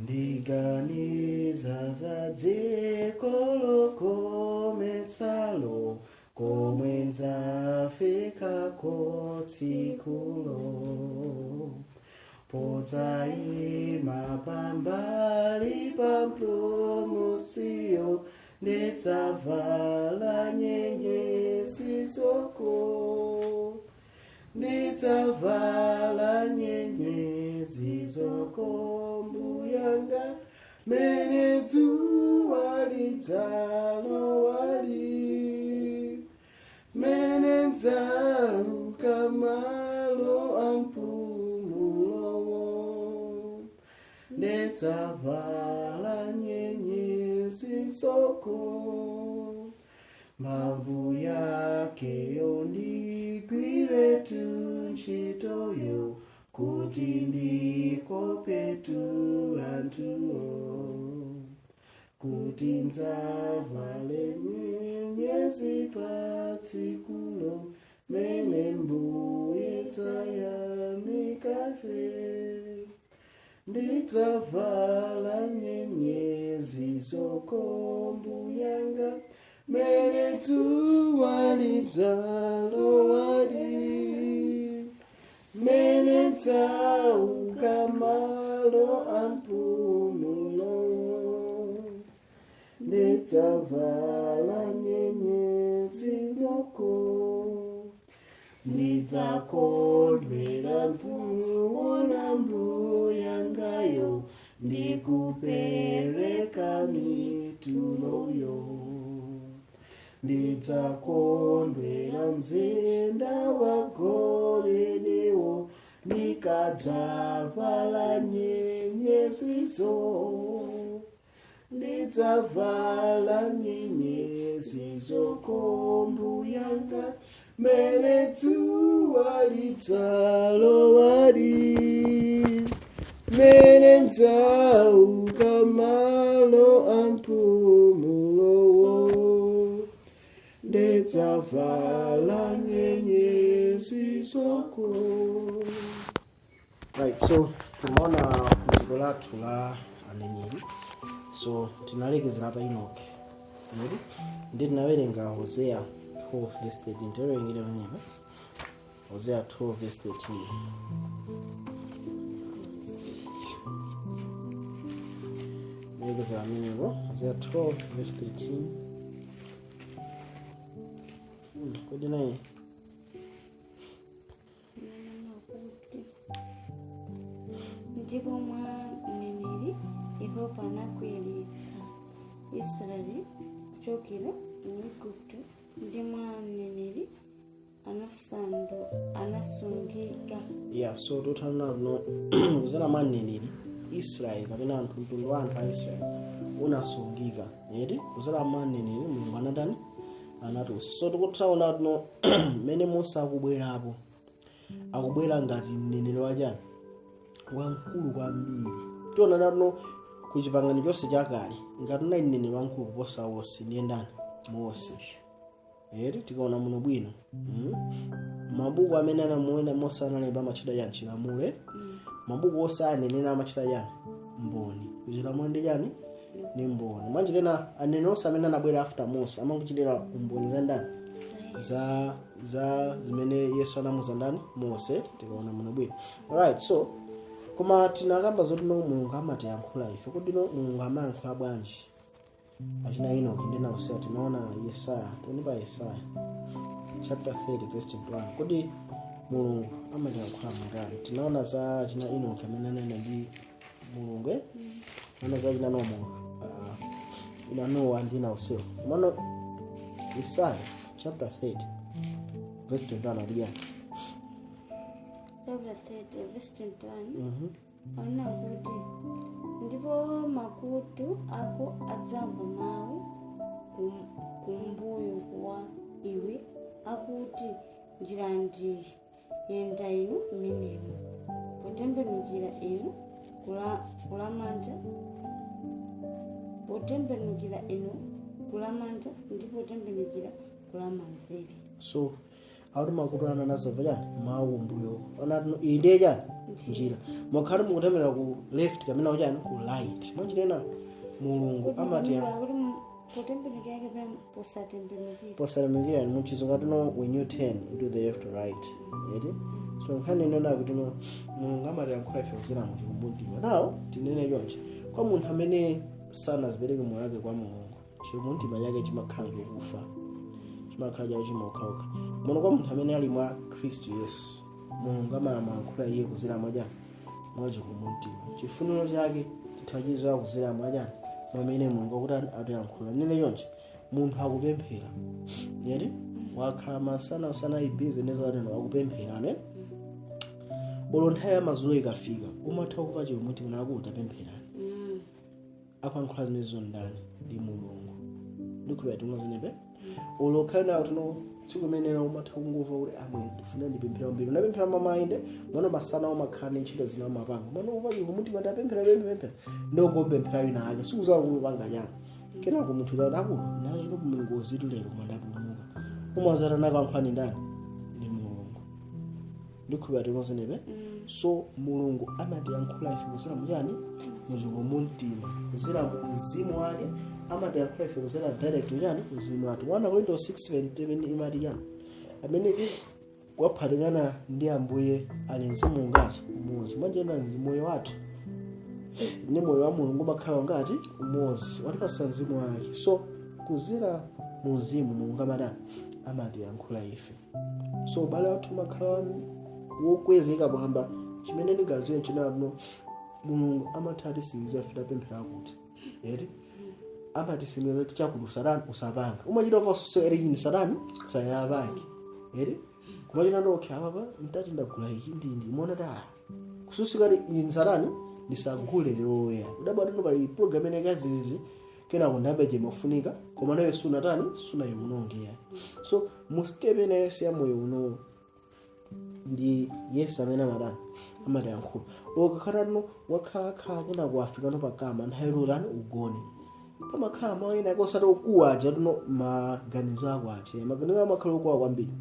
ndiganiza za dziko lokometsalo komwe nzafikako tsikulo podzayima pambali pa mpumusiyo ndidzavala nyenyezi zoko ndidzavala nyenyezi zoko mbuyanga mene dzuwa lidzalowa mene ndzauka malo ampumulowo ndidzavala nyenyezi zoko mphamvu yakeyo ndigwire ntchitoyo kuti ndikopetu anthuwo kuti ndzavale nyenyezi pa tsikulo mene mbuye dzayamikafe ndidzavala nyenyezi zoko mbuyanga mene dzuwa lidzalowa mene ndzauka malo ampumulo ndidzavala nyenyezi zoko ndidzakondwera kuona mbuyangayo ndikupereka mituloyo ndidzakondwera mzinda wa goledewo ndikadzavala nyenyezizo ndidzavala nyenyezi zoko mbuyanga mene dzuwa lidzalowa mene ndzauka malo ampumulowo ndidzavala nyenyezi zoko. Right, so tumeona funziro lathu la Uneneri. So tinalekezera pa Enoch. Ndi tinawerenga Hosea 12 verse 13. Tiwerengere pamenepa. Hosea 12 verse 13. Lekezera pamenepo. Hosea 12 verse 13. Kodi naye ndipo mwa Uneneri Yehova anakwiyalitsa Israeli kuchokera m'Igupto ndi mwa Uneneri anasungika. So totana no kuzana mwa Uneneri Israeli kapena anthu mtundu wa anthu a Israeli unasungika edi kuzala mwa Uneneri Mulungu anatani anatusi. So tikutsaona no mene Musa akubwerapo akubwera ngati mneneri wachani wamkulu kwambiri. Tiona nano kuchipangano chonse chakale ngati nayi mneneri wamkulu kuposa wonse ndiye ndani Mose. Tikaona muno bwino mabuku amene anamuona Mose analemba amachita chani chilamulo. Mabuku onse aneneri amachita chani mboni. Chilamulo ndi chani ni mboni. Manje tena aneneri onse amene anabwera after Mose amangochitira mboni za ndani za zimene Yesu anamuza ndani Mose. Tikaona muno bwino. Alright, so koma tinakamba zoti no Mulungu amatiyankhula ife. Kodi no Mulungu amayankhula bwanji? Achina Enoch ndi Hosea tinaona Yesaya. Tunipa Yesaya chapter 30 verse 21. Kodi Mulungu amatiyankhula motani? Tinaona za achina Enoch amene anena ndi Mulungu ana za achina Nowa ndi Hosea. Mano Yesaya chapter 30 verse 21 ndiye chapter 30 verse 21. Ana kuti ndipo makutu ako adzamva mawu kumbuyo kwa iwe akuti njira ndi yenda inu imenemo potembenukira inu kulamanja ndipo potembenukira kulamanzere. So auti makutu ana nazava chani mawu mbuyo ona inde chani njira mwakhale mukutemera ku left kapena kuchani ku right mwanjinena mulungu amati kutembenukira kapena posatembenukira posatembenukira ni muchizungu tino when you turn to the left to right yeti so nkhani inena kuti no mulungu amati yankhula ife kuzera mu chikumbumtima nawo tinene chonchi kwa munthu amene sanazipereke moyo wake kwa mulungu chikumbumtima chake chimakhala chokufa chimakhala chawo chimaukhaukha muno kwa munthu amene ali mwa Khristu Yesu mulungu amayankhula iye kuzera mwajani mwa chikumbumtima chifuniro chake tithachiza kuzera mwajani mwamene mulungu akuti atiyankhula nene chonchi munthu akupemphera yeti wakhala masana usana ibusiness atano akupemphera ne olo nthawi ya madzulo ikafika umatha kuva chikumbumtima nako utapempherani akuyankhula zimenezo ndani ndi mulungu ndikhuya tinozinepe olo khala tino tsiku menera umatha kungova kuti amwe ndifuna ndipemphera mbiri unapemphera mamainde mwana masana umakhala ndi ntchito zina mapanga mwana uva chikumbumtima tapemphera ndokopemphera wina ake sikuzakupanga chani kenako munthu kuti akulu nachito mulungu uzitulero mwandapulumuka umazata nakayankhulani ndani ndi mulungu ndikhuya tinozinepe so mulungu amatiyankhula ife kuzera muchani muchikumbumtima kuzera mzimu wake amatiyankhula ife kuzera direct muchani mzimu wake 1 Korinto 6:7 imati chani amene waphatikana ndi ambuye ali mzimu ngati umodzi mwanjena mzimu wathu ndi moyo wa mulungu umakhala ngati umodzi watipasa mzimu wake so kuzera mu mzimu mulungu amatiyankhula ife so ubale wathu umakhala wokwezeka pamba chimene ndingaziwe chinano mulungu amathatisimiza fita pemphera kuti eti amatisimira kuti chakuti sarani usapanga umachita kwasoserini sarani sayapange eti kumachita nokhe apapa mtati ndagula ichi ndindi umaona ta kususikati ini sarani ndisagule leroya udabwatino pali program ene kazizi kenako ndabeje mafunika koma nawe sunatani sunayimunongera so mustepe enelesi ya moyo uno ndi Yesu amene amatiyankhula ukakhala no wakhalakhala kenako afika no pakama nthawi ugone pamakhala mawina akosati okuwaja tuno maganizo ako ache maganizo amakhala okuwa kwambiri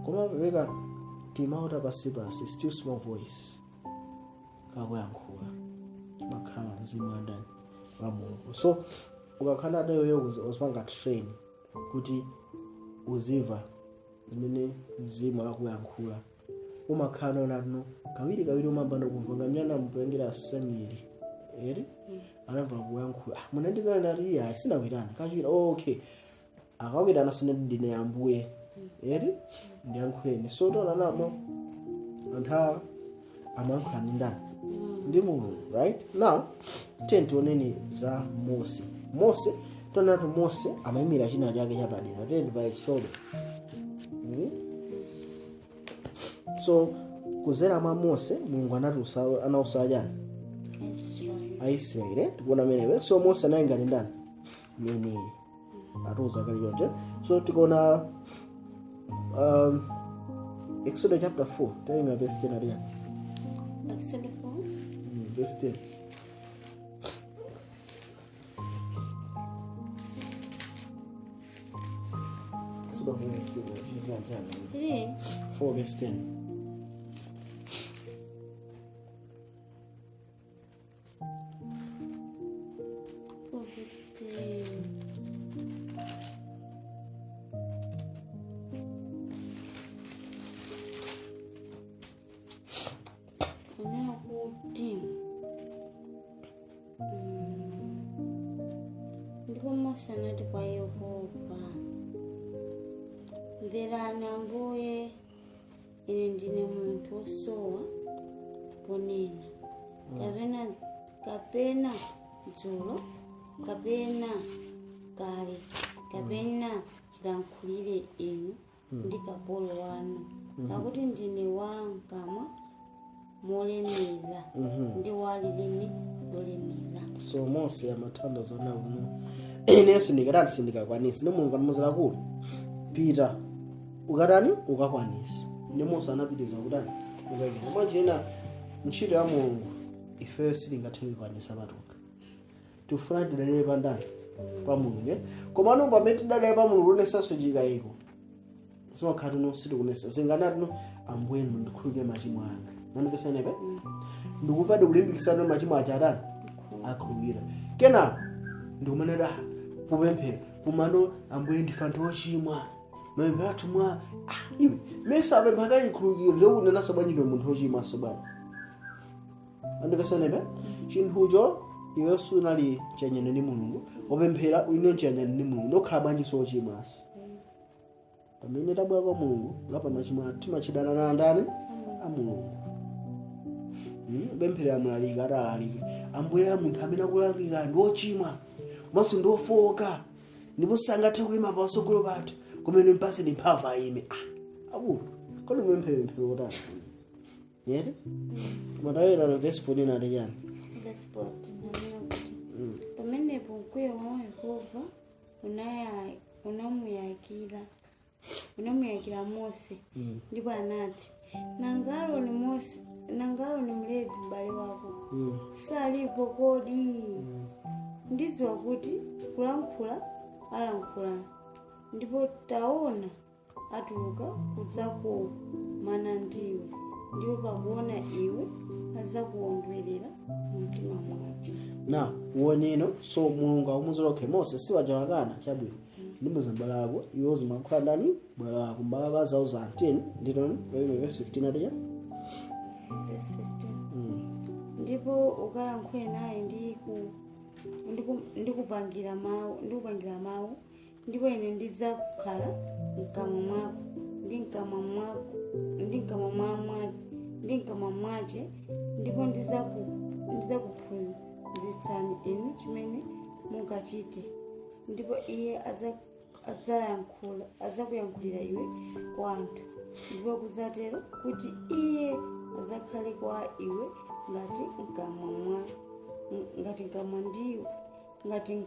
koma pepeka timauta pasipasi still small voice kakuyankhula makhala mzimu wandani wa mulungu so ukakhala nayo uzipanga train kuti uziva zimene mzimu akuyankhula umakhala nonano kawiri umamba nokumva ngamyana mpengera Samuel eri anamva kuyankhula munandina nari ya sina wirana kachira okay akawira nasine ndine ambuye eri ndiyankhuleni so tona namo antha amankhula ndani ndi mulungu right now tioneni za Mose tonatu Mose amayimira china chake chapadera tende pa Exodus so kuzera mwa Mose mulungu anausaja Aisraeli tikuona menewe so Mose anayenga ndani mene atuza kali yonje so tikuona Exodus chapter 4 telling me verse 10 aliya Exodus 4 verse 10 Exodus 4 verse 10 sanati kwa Yehova mverani ambuye ine ndine munthu osowa ponena kapena dzulo kapena kale kapena chilankhulire inu ndi kapolo wanu pakuti ndine wankamwa molemera ndi walilimi lolemera so Mose amathandazo nawo ine sindikakwanisa ndi mulungu anamuzira kuti pita ukatani ukakwanisa ndi Mose anapitiza kutani ukakira mwanjena ntchito ya mulungu ife sitingathe kukwanisa patoka tifuna tidalire pandani pa mulungu koma ano pamene tidalire pa mulungu unesanso chikayiko simakhala tino sitikunesa singanati no ambuye ndikhululuke machimo anga mandipesenepe ndikupade kulimbikisana machimo achatani akhulupirira kenako ndikumanena kupemphera kumano ambuye ndife anthu ochimwa mapemphero athu mwa iwe mesa apempha kayikhulupiriro zokunena sabanyidwe munthu ochimwa sobani mandipesenepe chinthucho iwe sunali chanyane ndi mulungu wapemphera ine chanyane ndi mulungu ndokhala bwanji sochimwasi pamene tabwera kwa mulungu lapano chimwa timachidana na ndani a mulungu bempherera mulalika atalalike ambuye a munthu amene akulangika ndi ochimwa maso ndi ofowoka ndipo sangathe kuyima pasogolo pathu kumene mpase ndi mphamvu ayime akulu kodi mupempherero utani yete matayera na verse 14 ati chani verse 14 namena kuti pamenepo mkwiyo wa Yehova unamuyakira Mose ndipo anati nangalo ni Mlevi m'bale wako salipo kodi ndidziwa kuti kulankhula alankhula ndipo taona atuluka kudzakumana ndiwe ndipo pakuona iwe adzakuondwerera mu mtima mwake na uoneno so mulungu akumuzolokhe Mose siwajawakana chabwino ndimuza mbala wako iwe uzimankhula ndani bwala wako mbala kazawo 10 nditoni kwayino verse 15 atiya verse 15 ndipo ukalankhule naye ndikupangira mawu ndipo ine ndidzakhala mkamwa mwako ndi mkamwa mwace ndipo ndidzakuphunzitsani inu chimene mungachite ndipo iye adzakuyankhulira iwe kwa anthu ndipo kudzatero kuti iye adzakhale kwa iwe ngati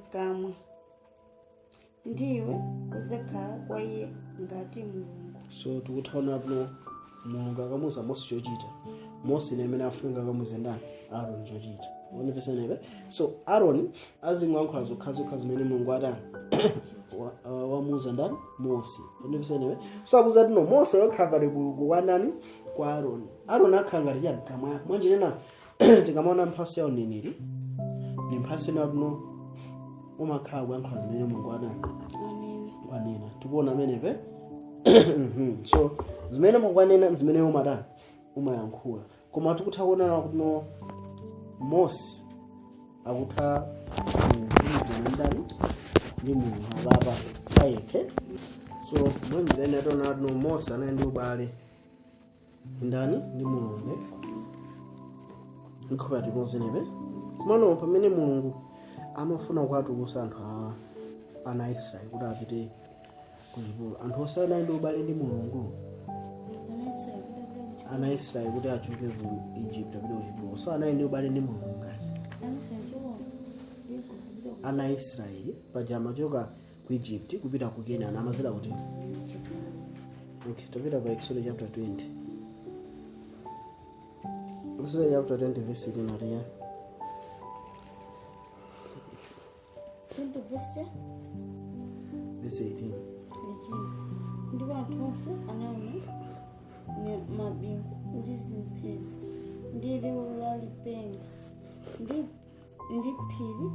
mkamwa ndiwe udzakhala kwa iye ngati mulungu. So tikuthaona pano mulungu akamuza Mose chochita Mose nemene afunga akamuze ndani Aaron chochita onepesanabe so Aaron azingwankhula zokhazo zimene mulungu atani wamuza ndani Mose onepesanabe so akuza tino Mose wakhavale mulungu kwa ndani kwa Aaron akhala ngati chani kamwa mwanje nena tikamaona mphatso ya uneneri ni mphatso nakuno umakhala kuyankhula zimene mulungu atani wanena tikuona menepe so zimene mukwanena zimene umatani umayankhula koma tikutha kuonana kuti no Mose akutha kuizana ndani ndi mulungu ababa ayekhe so mwenjene atona no Mose anayendi ubale ndani ndi mulungu nkhoba tikozenepe kumano pamene mulungu amafuna kwatulusa anthu ana Israeli kuti apite kuchipululu anthu osana ndi ubale ndi mulungu ana Israeli kuti achoke ku Egypt apite kuchipululu so anayi ndi ubale ndi mulungu ana Israeli paja amachoka ku Egypt kupita ku Canaan amazera kuti okay tapita pa Exodus chapter 20 Exodus chapter 20 verse 1 Maria 20 verse 18 ndipo anthu onse anaona mabingu ndi zimphezi ndi liwu la lipenga ndi phiri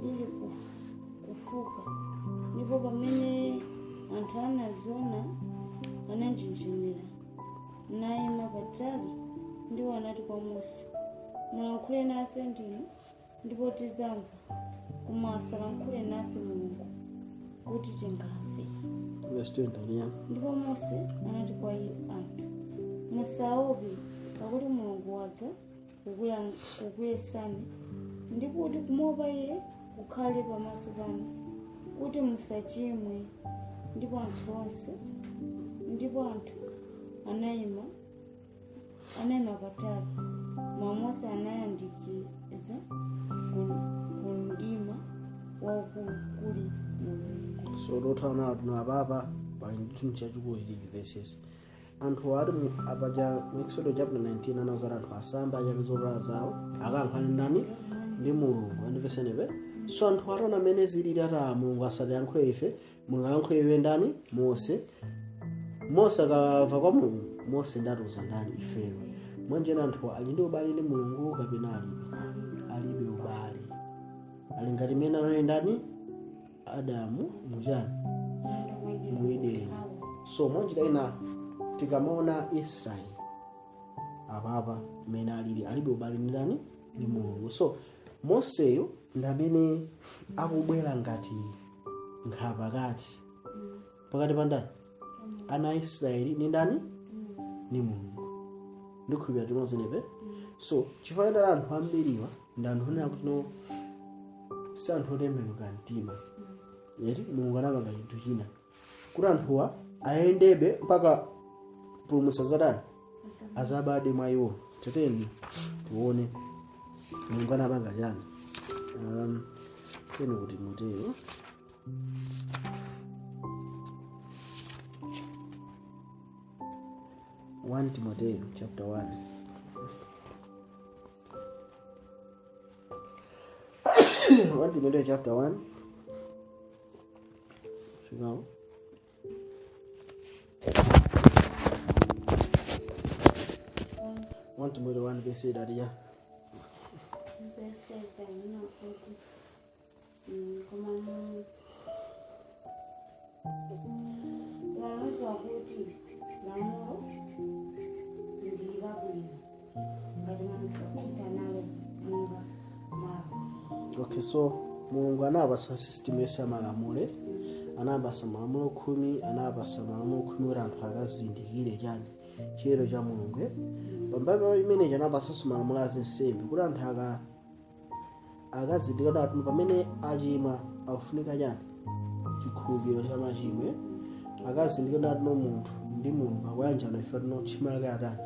lili kufuka ndipo pamene anthu anaziona ananjenjemera nayima patali ndipo anati kwa Mose mulankhule nafe ndinu ndipo tizamva koma asalankhule nafe Mulungu kuti tingafe. Verse 20 ndipo Mose anati kwa anthu musaope pakuti Mulungu wadza kukuyesani ndi kuti kumuopa iye kukhale pamaso panu kuti musachimwe. Ndipo anthu anayima patali koma Mose anayandikiza ku mdima waukulu kuli Mulungu. so dotana tuna baba pali chinthu chachikulu chili verses anthu ari apaja Exodus chapter 19 anazara anthu asamba achakizola zawo akayankhana ndani ndi mulungu andipesenepe so anthu arona amene zilili ata mulungu asati yankhule ife mulungu ayankhule iwe ndani Mose akava kwa mulungu Mose ndatuza ndani ifeyo mwanjena anthu ali ndi ubale ndi mulungu kapena alibe ubale, ali ngati mene anali ndani Adamu mujani mu Edeni. So mwanjira ina tikamaona Israeli apapa mene alili alibe ubale ndi ndani ndi mulungu. So Moseyo ndamene akubwera ngati nkhapakati pakati pa ndani ana Israeli ni ndani ni mulungu, ndikhulupirira timozenepe. So chifukwa anthu ambiriwa ndi anthu onena kuti no si anthu otembenuka mtima, yeti mulungu anapanga chinthu china kuti anthuwa ayendebe mpaka pulumutsa zadani azabade mwa iwo. Teteni tione mulungu anapanga chani. Kene kuti mutero 1 Timothy chapter 1. 1 Timothy chapter 1. Now, 1 Timothy 1 verse that here. Okay, so mulungu anapasa system yose malamulo, anapasa malamulo 10, anapasa malamulo 10 kuti anthu akazindikire chani chiyero cha mulungu. Pambuyo imene anapasa malamulo azinsembe kuti anthu akazindikira kuti anthu pamene achimwa akufunika chani chikhululukiro cha machimo, akazindikira kuti munthu ndi mulungu akuyanjana ife tino tchimo lake atani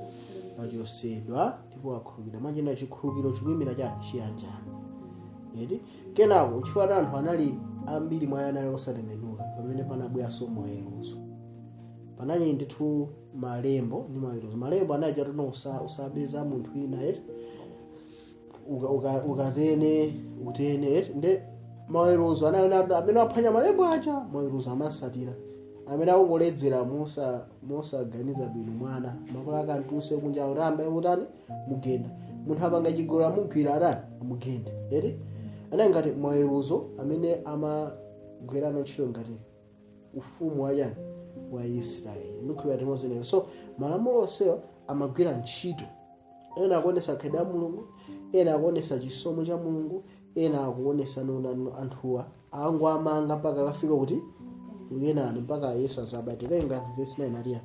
achosedwa ndipo akhululukira. Machina chikhululukiro chikuyimira chani chiyanjana. Yedi kenako chifukwa anthu anali ambiri mwa anali osatembenuka pamene panabweranso maweruzo. Panali ndithu malembo ndi maweruzo. Malembo anali chatono usabeza munthu ina yeti ukatene utene nde maweruzo anali amene aphwanya malembo aja maweruzo amasatira amene akungoledzera mosaganiza bwino mwana makolo akantuse kunja uramba utani mugenda munthu apanga chigolo amugwira atani amugenda yeti ana ngati maweruzo amene amagwerana ntchito ngati ufumu wachani wa Israeli ndikhulupirira timozenepo. So malamulo onsewa amagwira ntchito, ena akuonesa khedi ya mulungu, ena akuonesa chisomo cha mulungu, ena akuonesa nona anthuwa angwamanga mpaka akafika kuti uyenani mpaka Yesu azabatire ngati verse 9 aliya.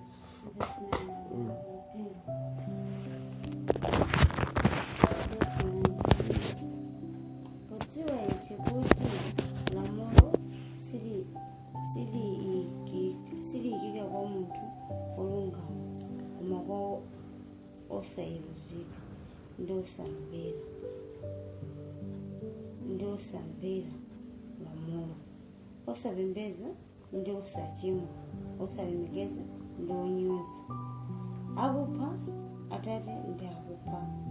Osayiruzika ndosambera lamulo, osabembeza ndosachimwa, osalemekeza ndonyoza, akupha atate ndi akupha amayi.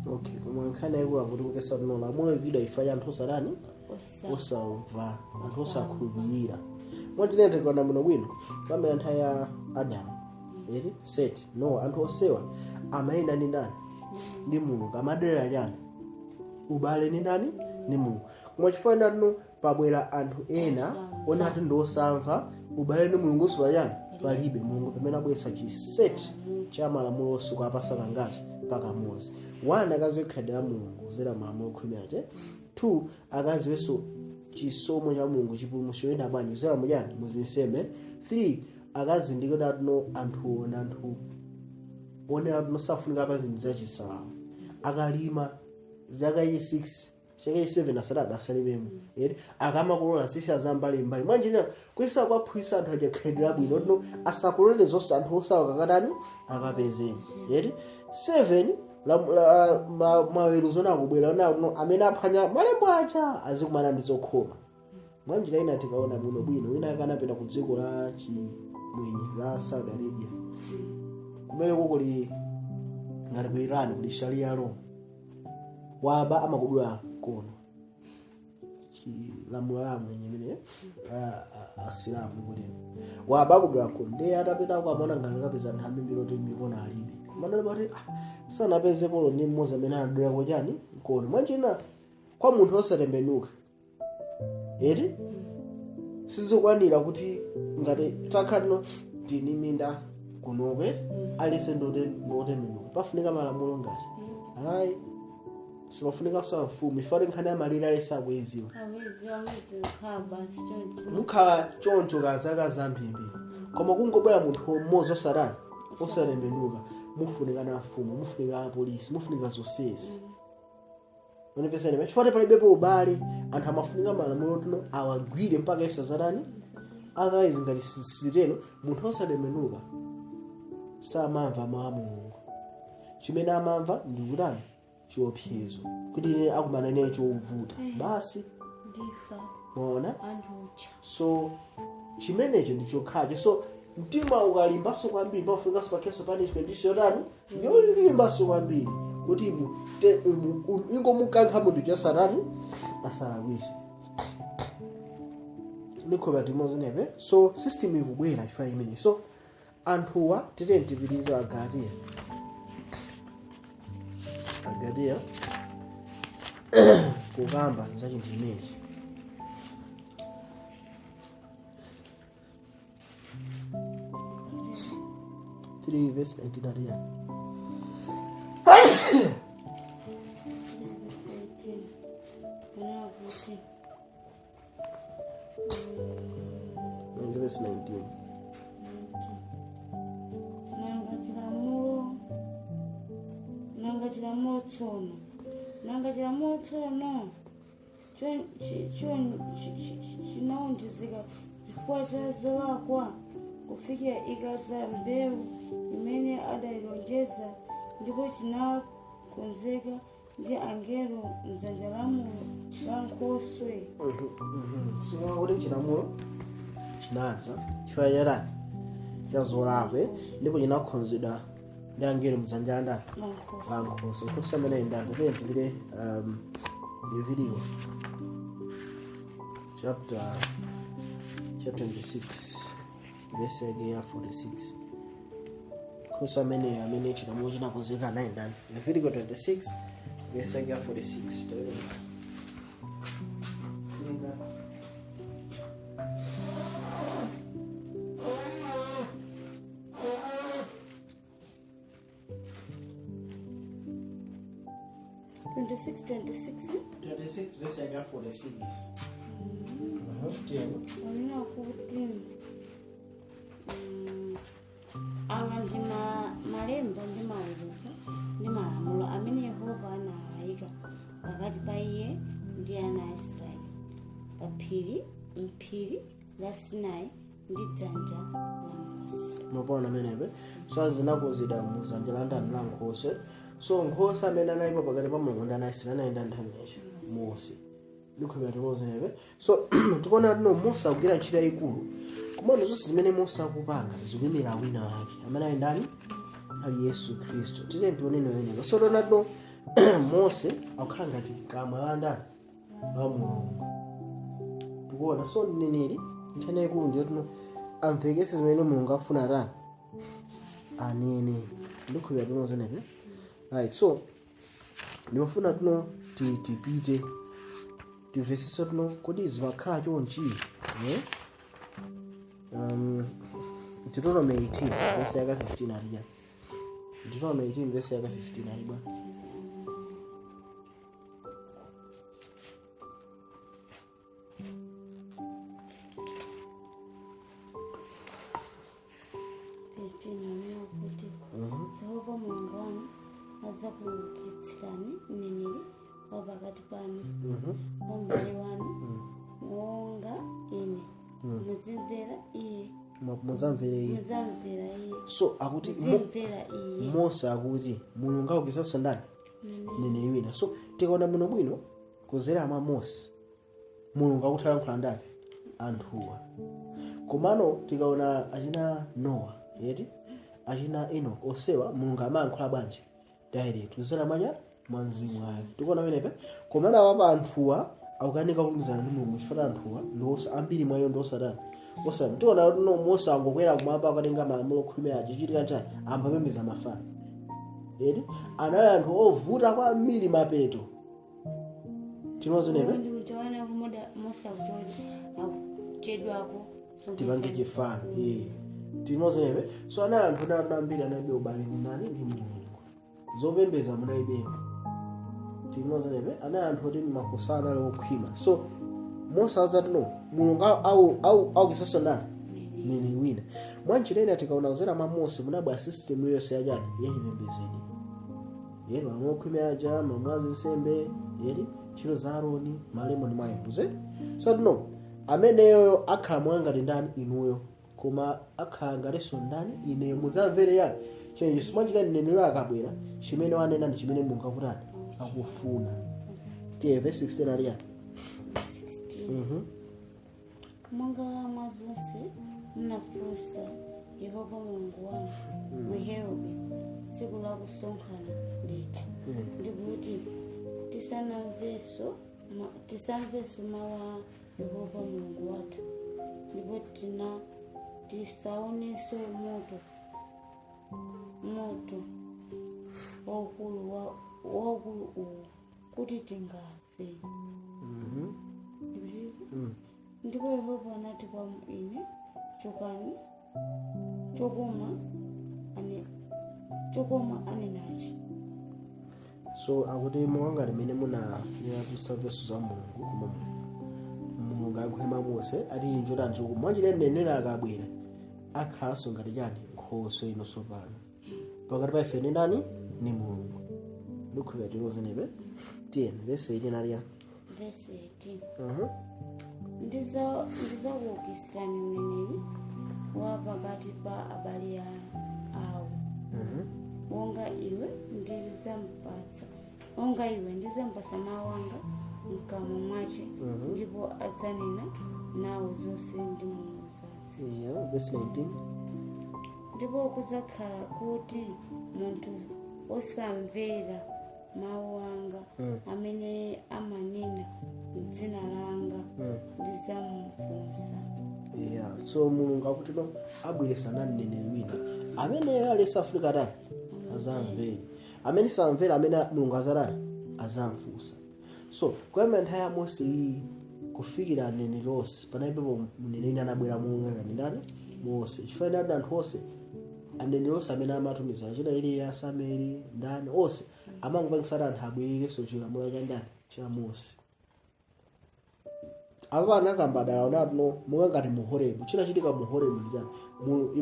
Okay, mwankhana iku akuti kukesa no lamulo ikida ifa anthu osalani osamva anthu osakhulupirira. Mwatinende kwa muno bwino pamene nthawi ya Adamu eri Seti Nowa anthu osewa amayenda ndi ndani ndi mulungu, amadera chani ubale ndi ndani ndi mulungu. Koma chifukwa ndano pabwera anthu ena ona ati ndi osamva ubale ndi mulungu usipa chani palibe. Mulungu pamene abweretsa chiseti cha malamulo osuka apasa kangati mpaka Mose. 1 akaziwe khadi ya mulungu zera malamulo 10. 2 akaziwenso chisomo cha mulungu chipulumutso choyenda bwanji zera mujani muzinsembe. 3 akazindikira atino anthu one atino safunika pa zinthu zachisawawa akalima zaka 6 chaka 7 asada asalibemo eri akamakolola zisha zambalimbali mwanjina kwisa kwaphwisa anthu ajakhalidwa bwino tino asakolole zonse anthu osawa kakatani akapezeni eri. 7 maweruzo nakubwera nakuno amene aphwanya malembo aja azikumana ndi zokhoma. Mwanjira ina tikaona bwino wina akanapita ku dziko la chimwenye la Saudi Arabia kumene kukuli ngati ku Iran kuli sharia law waba amakudwa kono lamulo la mwenye mene asilamu kuti waba akudwa kono ndi atapita kwa amaona ngati kapeza nthambi mbiro kuti mikono alibe mana mati sanapeze polo ndi mmodzi amene anadwera kochani mkono mwachina kwa munthu osatembenuka eti sizikwanira kuti ngati takhano tini minda kunoke alise ndotembenuka pafunika malamulo ngati hayi simafunika sawa mfumu ifale nkhani ya malire alese akweziwa mukhala choncho kazaka zambiri koma kungobwera munthu mmodzi osatembenuka mufunika na mfumu mufunika apolisi mufunika zonsezi unipesani pachifukwa palibepo ubale anthu amafunika malamulo tuno awagwire mpaka isazarani otherwise ngati siteno munthu osatembenuka samamva mawu a Mulungu chimene amamva ndi kutani chiopsezo kuti ine akumana naye chovuta basi mona so chimenecho ndi chokhacho so mtima ukalimbaso kwambiri pafunika pakheso punishment isiyotani yolimbaso kwambiri kuti ingomukankha munthu chasarani asalakwise nikhoba timozinepe so system ikubwera chifukwa imene so anthuwa titipitiriza agadiya kukamba za chinthu chimenechi verse 19 verse 19 nanga chilamulo tsono chinaonjezeka chifukwa cha zolakwa kufikira ikadza mbewu imene adayilonjeza ndipo chinakonzeka ndi angelo mdzanja la Nkhoswe. so kuti chilamulo chinadza chifukwa yarani cha zolakwa ndipo chinakonzedwa ndi angelo mdzanja la Nkhoswe. Nkhoswe amene ndakupita tibire video chapter 26 verse ya 46 Nkhoswe amene chilamulo chinakonzeka naye ndani Leviticus 26 verse ya 46 26 verse ya 46 Wamina kuti awa ndi malemba ndi maweruzo ndi malamulo amene Yehova anawayika pakati pa iye ndi ana a Israeli pa mphiri la Sinai ndi dzanja la Mose. mapona amenepe so zinakonzedwa mdzanja la ndani la Nkhoswe so Nkhoswe amene analipo pakati pa Mulungu ndi ana a Israeli anayenda nthawi yacho Mose ndikhulupirira timozinepe so tikuona tino Mose akugwira ntchito yayikulu komano zonse zimene Mose akupanga zikuyenera wina wake amene ali ndani ali Yesu Khristu tite tionene wenyewe so tona tino Mose akukhala ngati kamwa la ndani la Mulungu tikuona so Uneneri nthene yayikulu ndiyo tino amvekese zimene Mulungu afuna atani anene ndikhulupirira timozinepe right so ndimafuna tino tipite tivesiso tino kodi zimakhala chonchi Deuteronomy 18 verse ya 15 alija Deuteronomy 18 verse ya 15 alibwa Yehova Mulungu wanu azakuukitsirani Uneneri pakati panu pambali wanu monga ine muzamvera iye so akuti Mose akuti Mulungu akukitsanso ndani Uneneri wina so tikaona muno bwino kuzera mwa Mose Mulungu akuthalankhula ndani anthuwa komano tikaona achina Noah yeti achina Enoch osewa Mulungu amayankhula bwanji direct kuzera mwa mzimu wake tikuona pamenepa komana wapa anthuwa akukanika kulumizana ndi Mulungu chifukwa anthuwa ndi ambiri mwayo ndi osatani tiona no Mose angokwera kumwamba akatenga malamulo khumi aja chitika chani ambapembedza mafano edi anali anthu ovuta kwambiri mapeto tinozinepe ndikuchawana kumoda Mose akuchedwako tipange chifano tinozinepe so anali anthu ambiri anaibe ubale ndi nani ndi Mulungu zopembeza munaibepo tinozinepe anali anthu oti makosa anali okhwima so Mose azatino Mulungu aukisaso ndani nini wina mwanchilene tikaona uzera mwa Mose munabwa system yonse yachani yachipembedzedwe yeri wamwe okhwima aja mamwazi nsembe yeri ntchito za Aaroni malemoni mwayibuze so tino ameneyo akhala mwangati ndani inuyo koma akhala ngatinso ndani ine mudzamvere yani chenjeso mwanchilene nenero akabwera chimene wanena ndi chimene Mulungu akutani akufuna tiye verse 16 ali yani monga mwa zonse munafunsa Yehova Mulungu wanu mu Horebu tsiku la kusonkhana lija ndikuti tisamvenso mawu a Yehova Mulungu wathu ndipo tisaonenso moto waukulu uwu kuti tingafe. Ndipo Yehova anati kwa ine, chokani chokoma ane nachi. So akuti mwanga limene muna ya verse za Mulungu koma Mulungu akuhema Mose ati njodani chokoma mwanjilene nenera akabwera akhalanso ngati chani Nkhoswe ino sopano pakati pa ife ndani ni Mulungu lukhulupirira tilozenepe tiyeni verse 18 aliya verse 18 ndizakuukitsirani uneneri wa pakati pa abale awo monga iwe ndizampatsa mawu anga mkamwa mwace ndipo adzanena nawo zonse ndi moyo zake. Verse 19 ndipo kudzakhala kuti munthu osamvera mawu anga amene amanena m'dzina langa ndidzamufunsa. So Mulungu akuti no abweresa nani neneri wina amene alesa Afrika tani azamvera amene samvera amene Mulungu azamfunsa. So kuyambira nthawi ya Mose iyi kufikira neneri lonse panalibepo mneneri anabwera monga ndani Mose chifukwa ndi anthu onse aneneri onse amene amatumiza achita Eliya Samueli ndani onse amangopangisa anthu abwererenso chilamulo cha ndani cha Mose. Avana akambadala onatino monga ngati mu Horebu chinachitika mu Horebu ndijani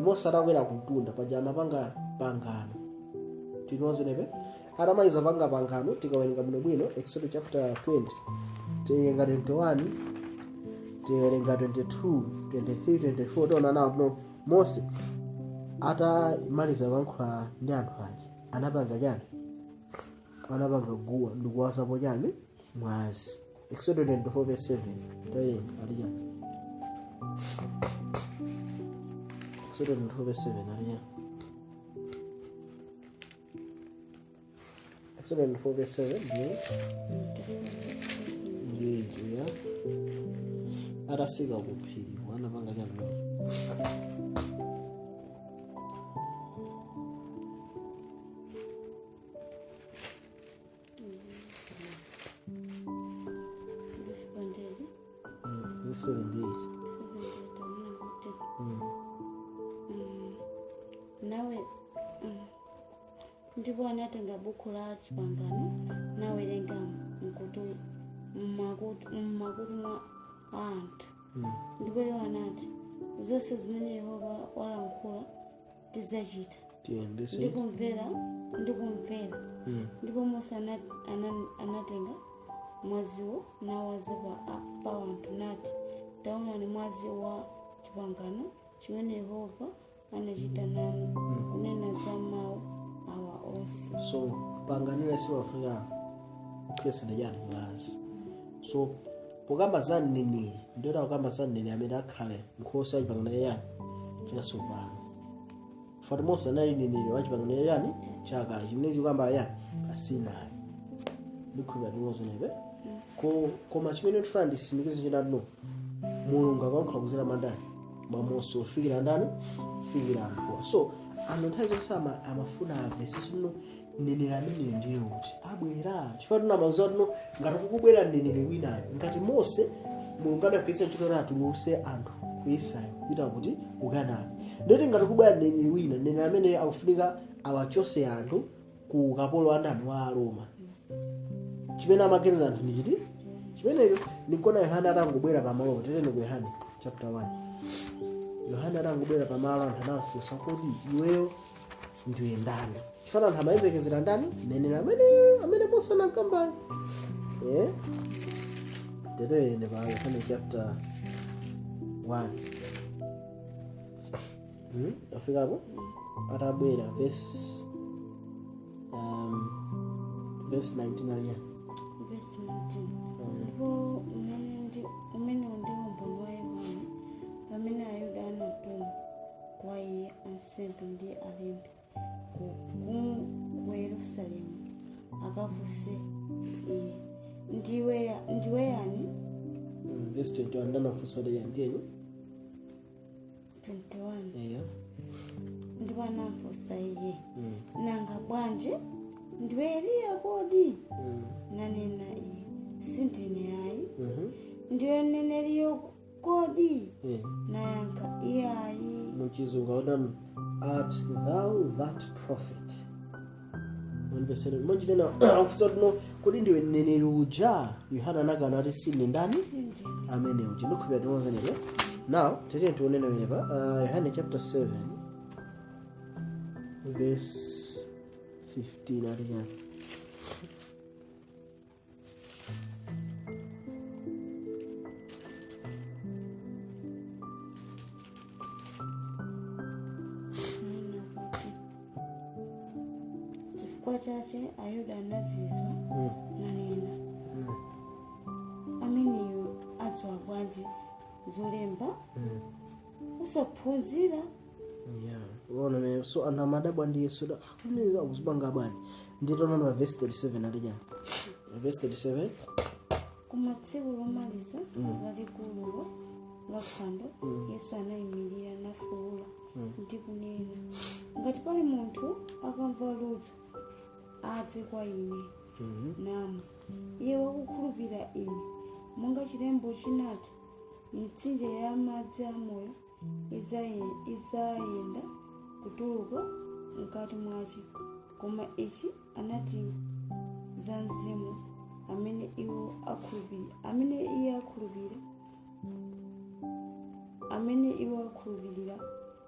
Mose atakwera kumtunda paja amapanga pangano tinozenepe atamaliza panga pangano tikawerenga bwino Exodus chapter 20 tiyerenga 21 tiyerenga 22 23 24 tiona nawo Mose atamaliza kuyankhula ndi anthu aja anapanga chani anapanga guwa ndikuwasapo chani mwazi. Exodus 24 verse 7 tayenga aliya Exodus 24 verse 7 aliya Exodus 24 verse 7 ndiyo ya atasika kuphiri wanapanga chani nawe ndipo anatenga buku la chipangano nawerenga mmakutu mwa anthu ndipo iwo anati zonse zimene Yehova walankhula tidzachita ndikumvera ndipo Mose anatenga mwaziwo nawaza pa anthu nati taonani mwazi wa chipangano chimene Yehova anachita nanu kunena za mawu awa onse. So panganira siwafuna kesi ndijani mwazi. So pokamba za neneri ndio takamba za neneri amene akhale Nkhoswe achipangano yani chasopano. Fati Mose anali neneri wachipangano yani chakale chimene chikamba yani Sinai ndikhulupirira tilozenepe koma chimene tifuna ndisimikize chinatino Mulungu akalankhula kuzera mandani mwa Mose ofikira ndani fikira anthu. So anthu nthawi zonse amafuna amve sino mneneri amene ndiye kuti abwera chifukwa tunamaziwa tuno ngati kukubwera mneneri winayo ngati Mose Mulungu adagwiritsa ntchito kuti atulutse anthu ku Israeli kupita kuti Ukanaani. Ndoti ngati kubwera mneneri wina, mneneri amene akufunika awachotse anthu ku ukapolo wa ndani wa Aroma. Chimene amaganiza anthu ndi chiti chimenecho ndikuona Yohana atangobwera pamalo teteni ku Yohana chapter 1. Yohana atangobwera pamalo anthu anafunsa kuti iweyo ndiwe ndani. Chifukwa anthu amayembekezera ndani mneneri amene Mose anakambayo. Teteni pa Yohana chapter 1. Afika hapo atabwera verse 19 aliya verse 19 ndipo umene ndiwo mboni wa Yohana pamene Ayuda anatuma kwa iye ansembe ndi alembi ku Yerusalemu akafunse iye ndiwe yani? Verse 21 ndanafunsa iye ndiyeni 21 ndipo anafunsa iye nanga bwanji ndiwe Eliya kodi? Nanena iye sindine ayi. Ndiwe mneneriyo kodi? Nayankha iye ayi. Muchizungu odani art thou that prophet? Mwembesere mmoja tena afunsa tuno kodi ndiwe mneneri uja? Yohana anagana ati sindine ndani amene uja ndikupita timoza nero. Now teteni tuonene wene pa Yohana chapter 7 verse 15 aliya chifukwa chache Ayuda anazizwa nanena ameneyo adziwa bwanji zolemba usaphunzira? Uona me so anda madabwa ndi Yesu da kuneza kuzibanga bwanji nditona na verse 37 aliya verse 37 Koma tsiku lomaliza lalikulu la phwando Yesu anayimirira nafuwula ndi kunena ngati pali munthu akamva ludzu adze kwa ine namwe iye wakukhulupirira ine monga chilembo chinati mitsinje ya madzi amoyo izayenda kutuluka mkati mwace. Koma ichi anati za Mzimu amene iwo akhulupirira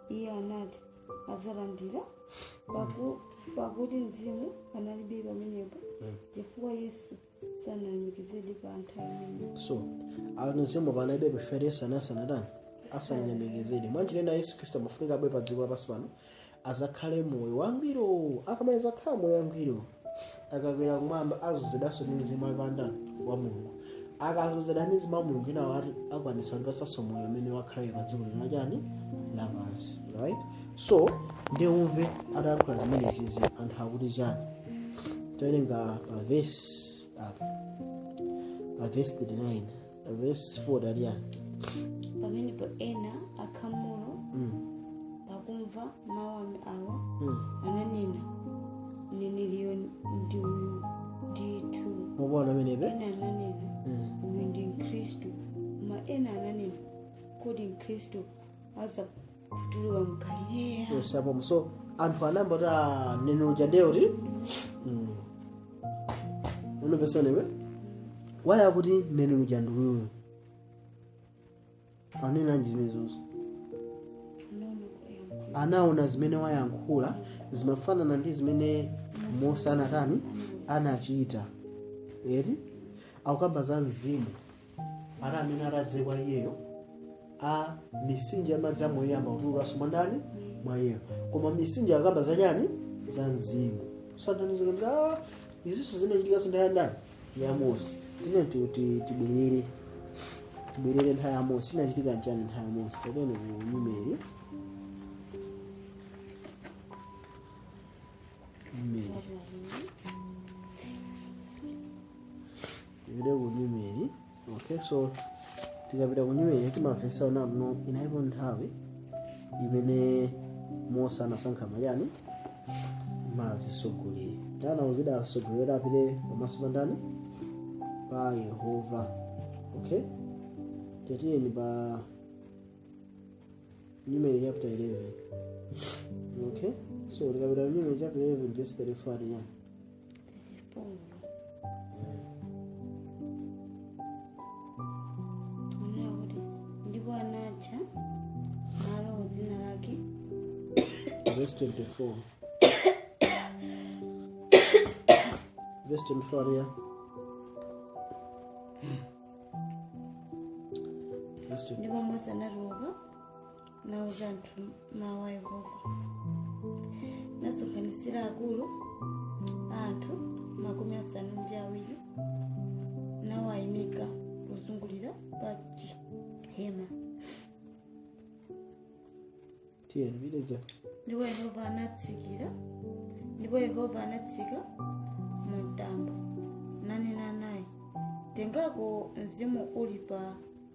iye anati azalandira pakuti Mzimu analibe pamenepo chifukwa Yesu sanalemekezedwe pa nthawi imeneyo. So Mzimu panalibe pafere sanadani asananemekezedwe. Mwanjira Yesu Kristo amafunika abwe pa dziko lapansi pano azakhale moyo wangwiro. Akamaliza khala moyo wangwiro akakwera kumwamba azozedwanso ndi Mzimu wa Mulungu. Akazozedwa ndi Mzimu wa Mulungu ina wati akwanisa kupasanso moyo umene wakhala pa dziko lino lapansi. Right? So ndi umve atayankhula zimenezi anthu akuti chani. Tawerenga verse 39 verse 4 daliyani pamenepo ena akhamulo pakumva mawu awa ananena mneneriyo ndi uyu ndithu. mubona menepe Ena ananena uyu ndi Mkhristu, koma ena ananena kodi Mkhristu aza kutuluka mu Galileya? sapo so anthu anamba ta neno jadeo ti uno pesonewe waya kuti neno janduyo anena njimezozo anaona zimene wayankhula zimafanana ndi zimene Mose anachita eri akukamba za Mzimu ara amene aradze kwa iyeyo a misinja yamadzi amoyo amatuluka sumandani mwa iyeyo koma misinja akamba za chani za Mzimu. Santanizika iziso zinachitika sindayandani ya Mose tine tibwerere nthawi ya Mose inachitika nchani nthawi ya Mose tatene ku Uneneri Uneneri. Okay, so tikapita ku Uneneri timamvesa unano inaipo nthawi imene Mose anasankha mayani mazisogolera Tana uzida asogolera apite pamaso pa ndani pa Yehova. Okay, tetiyeni pa Uneneri chapter 11. Okay, so tikapita Uneneri chapter 11 verse 34 ya ndipo anacha malo dzina lake verse 24. Verse 24 ya ndipo Mose anatuluka nauza anthu mawu a Yehova, nasonkhanitsira akulu anthu 70 nawayimika kuzungulira pa chihema. tiyeni bileja. Ndipo Yehova anatsika mu mtambo nanena naye, tengako mzimu uli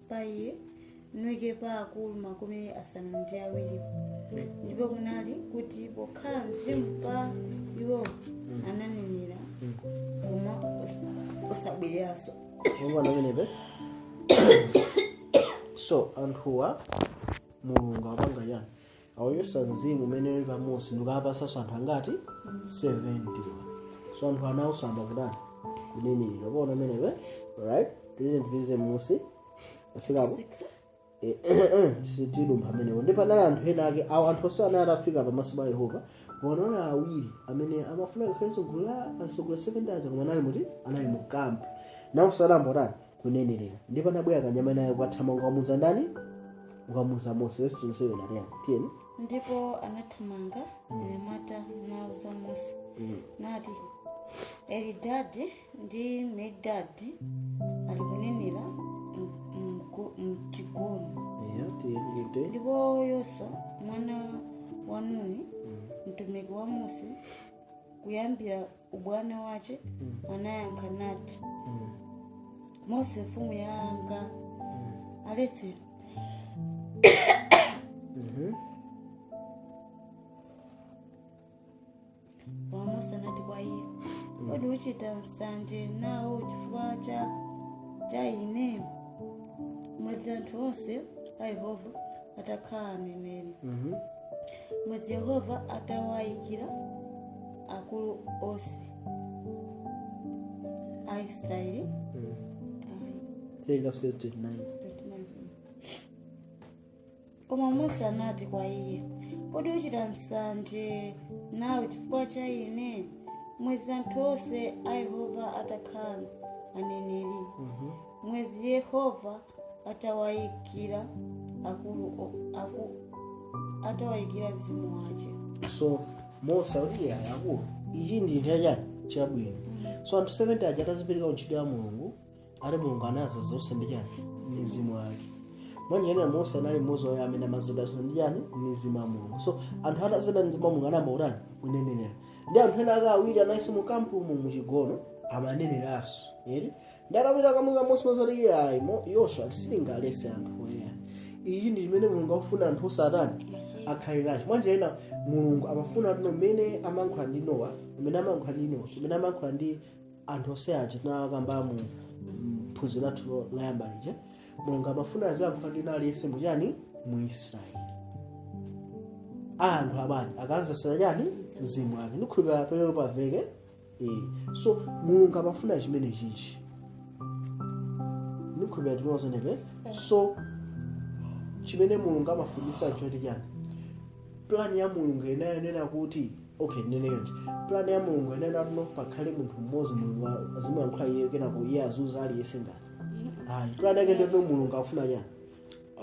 pa iye nwike pa akulu 70. Ndipo kunali kuti pokhala mzimu pa iwo ananenera koma osabwereranso. So anthuwa mulungu apanga yani awuyesa mzimu umene uli pa Mose ndikapasa anthu angati 70. So anthu anawusamba kudani kunenera pona menewe, right? Tiyeni tipize Mose afikapo sitidum pamenepo ndipo panali anthu ena ake awo anthu osana atafika pamaso pa Yehova wanaona awiri amene amafuna kufenso gula asogula 70 aja koma anali mu kampu nawo salambotani kunenerera ndipo anabwera kanyama naye kwathamanga ukamuza ndani ukamuza Mose verse 27 ariya tiyeni. Ndipo anathamanga Mata nauza Mose nati, Elidadi ndi Medadi ali kunenera mchigoni. Ndipo Yoswa mwana wa Nuni mtumiki wa Mose kuyambira ubwana wace anayankha nati, Mose mfumu yanga alesi. Mose anati kwa iye, kodi uchita msanje nawo chifukwa cha ine? Mwezi anthu onse a Yehova atakhala aneneri. Mwezi Yehova atawayikira akulu onse a Israeli. Koma Mose anati kwa iye, kodi uchita msanje nawo chifukwa cha ine? Mwezi anthu onse a Yehova atakhala aneneri. Mwezi Yehova atawayikira atawayikira mzimu wace. So Mose aliye akulu ichi ndi chachani chabwino. So anthu 70 aja atazipereka ntchito ya Mulungu ali Mulungu anazaza usandijani mzimu wake. Mwanjena Mose anali mmodzi wa amene amazida usandijani mzimu wa Mulungu. So anthu atazida mzimu wa Mulungu anamba utani kunenera. Ndi anthu ena aka awiri anayisi mu kampu muchigono amaneneranso. Ndi akapita kamuza Mose mazali yayi Yoswa tisingalese anthu oya. Iyi ndi imene Mulungu akufuna anthu osatani akhaliracho. Mwanjena Mulungu amafuna anthu mmene amayankhula ndi Nowa, mmene amayankhula ndi Enoki, mmene amayankhula ndi anthu oseaja tinakamba mu phunziro lathu layamba lija. Mulungu amafuna aziyankhula ndi aliyense muchani mu Israeli. Anthu abani akanzasira chani mzimu wake ndikhulupira pelo paveke. So Mulungu amafuna chimene chichi ndikhulupira timozenepe. So chimene Mulungu amafundisa choti chani plan ya Mulungu inayonena kuti okay neneyonje plan ya Mulungu inayonena kuti pakhale munthu mmodzi Mulungu azimuyankhula iye kenako iye azuza aliyense ngati plan yake ndio Mulungu afuna chani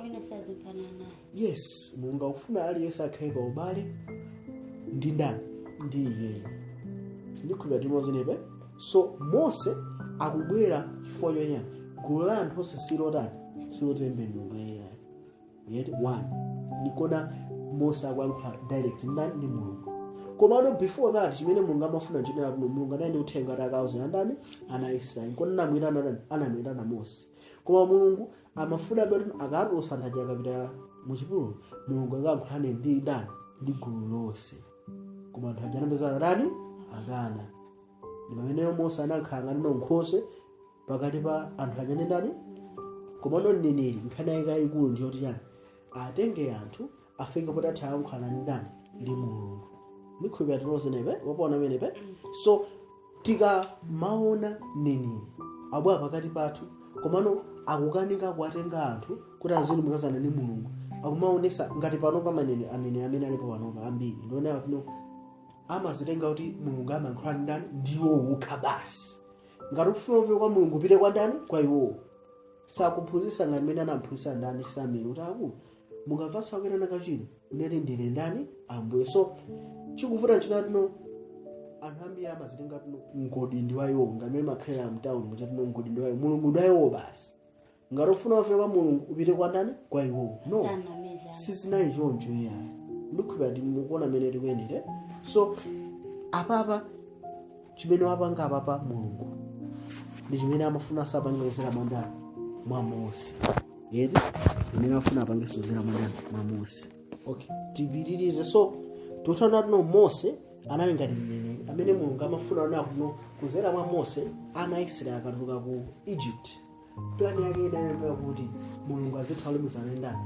Oyina sazimpana naye. Yes, Mulungu akufuna aliyense akhale pa ubale ndi ndani ndi iye ndikhulupira timozenepe. So Mose akubwera chifukwa chonyani gulu la anthu onse silotembenuka yet one nikona Mose akwankha direct ndi Mulungu. Koma before that chimene Mulungu amafuna nchina Mulungu anayenda uthenga takauze andani ana Israeli kona namwita na Mose. Koma Mulungu amafuna betu akatosa ndaje akapita mu chipululu Mulungu akayankhulane ndi ndani ndi gulu lonse. Koma anthu ajanapeza ndani akana ndi pamene Mose anakhala ngati Nkhoswe pakati pa anthu anyane ndani komano mneneri nkhani yake yayikulu ndi yoti yani atenge anthu afike poti atha yankhulana ndi ndani ndi Mulungu ndikhulupirira tilozenepe wapaona amenepe so tikamaona mneneri abwera pakati pathu komano akukanika kuwatenga anthu kuti azilumikizana ndi Mulungu akumaonesa ngati panopa aneneri amene alipo panopa ambiri ndionera kuno amazitenga kuti Mulungu amayankhula ndi ndani ndiwo ukha basi ngati ufuna uve kwa Mulungu upite kwa ndani kwa iwowo sakuphunzitsa ngati mmene anaphunzitsa ndani Samueli kuti akulu mukamva sakuyenana kachiri unene ndine ndani Ambuye so chikuvuta chinatino anthu ambiri amazitenga tino mgodi ndi wa iwo ngamene makhalira mtawuni kuti tino mgodi ndi wa iwo Mulungu ndi wa iwo basi ngati ufuna uve kwa Mulungu upite kwa ndani kwa iwowo no sizinali choncho iyayi ndikhulupirira kuti mukuona mmene tikuyenera so apapa chimene wapanga apapa Mulungu ndi chimene amafuna sapange kuzera mwandani mwa Mose yeti imene afuna apange kuzera mwandani mwa Mose okay tipitirize so tutaona tino Mose anali ngati mneneri amene Mulungu amafuna ona kuno kuzera mwa Mose ana Israeli akatuluka ku Egypt plan yake inayenda kuti Mulungu azitha kulemekeza ndani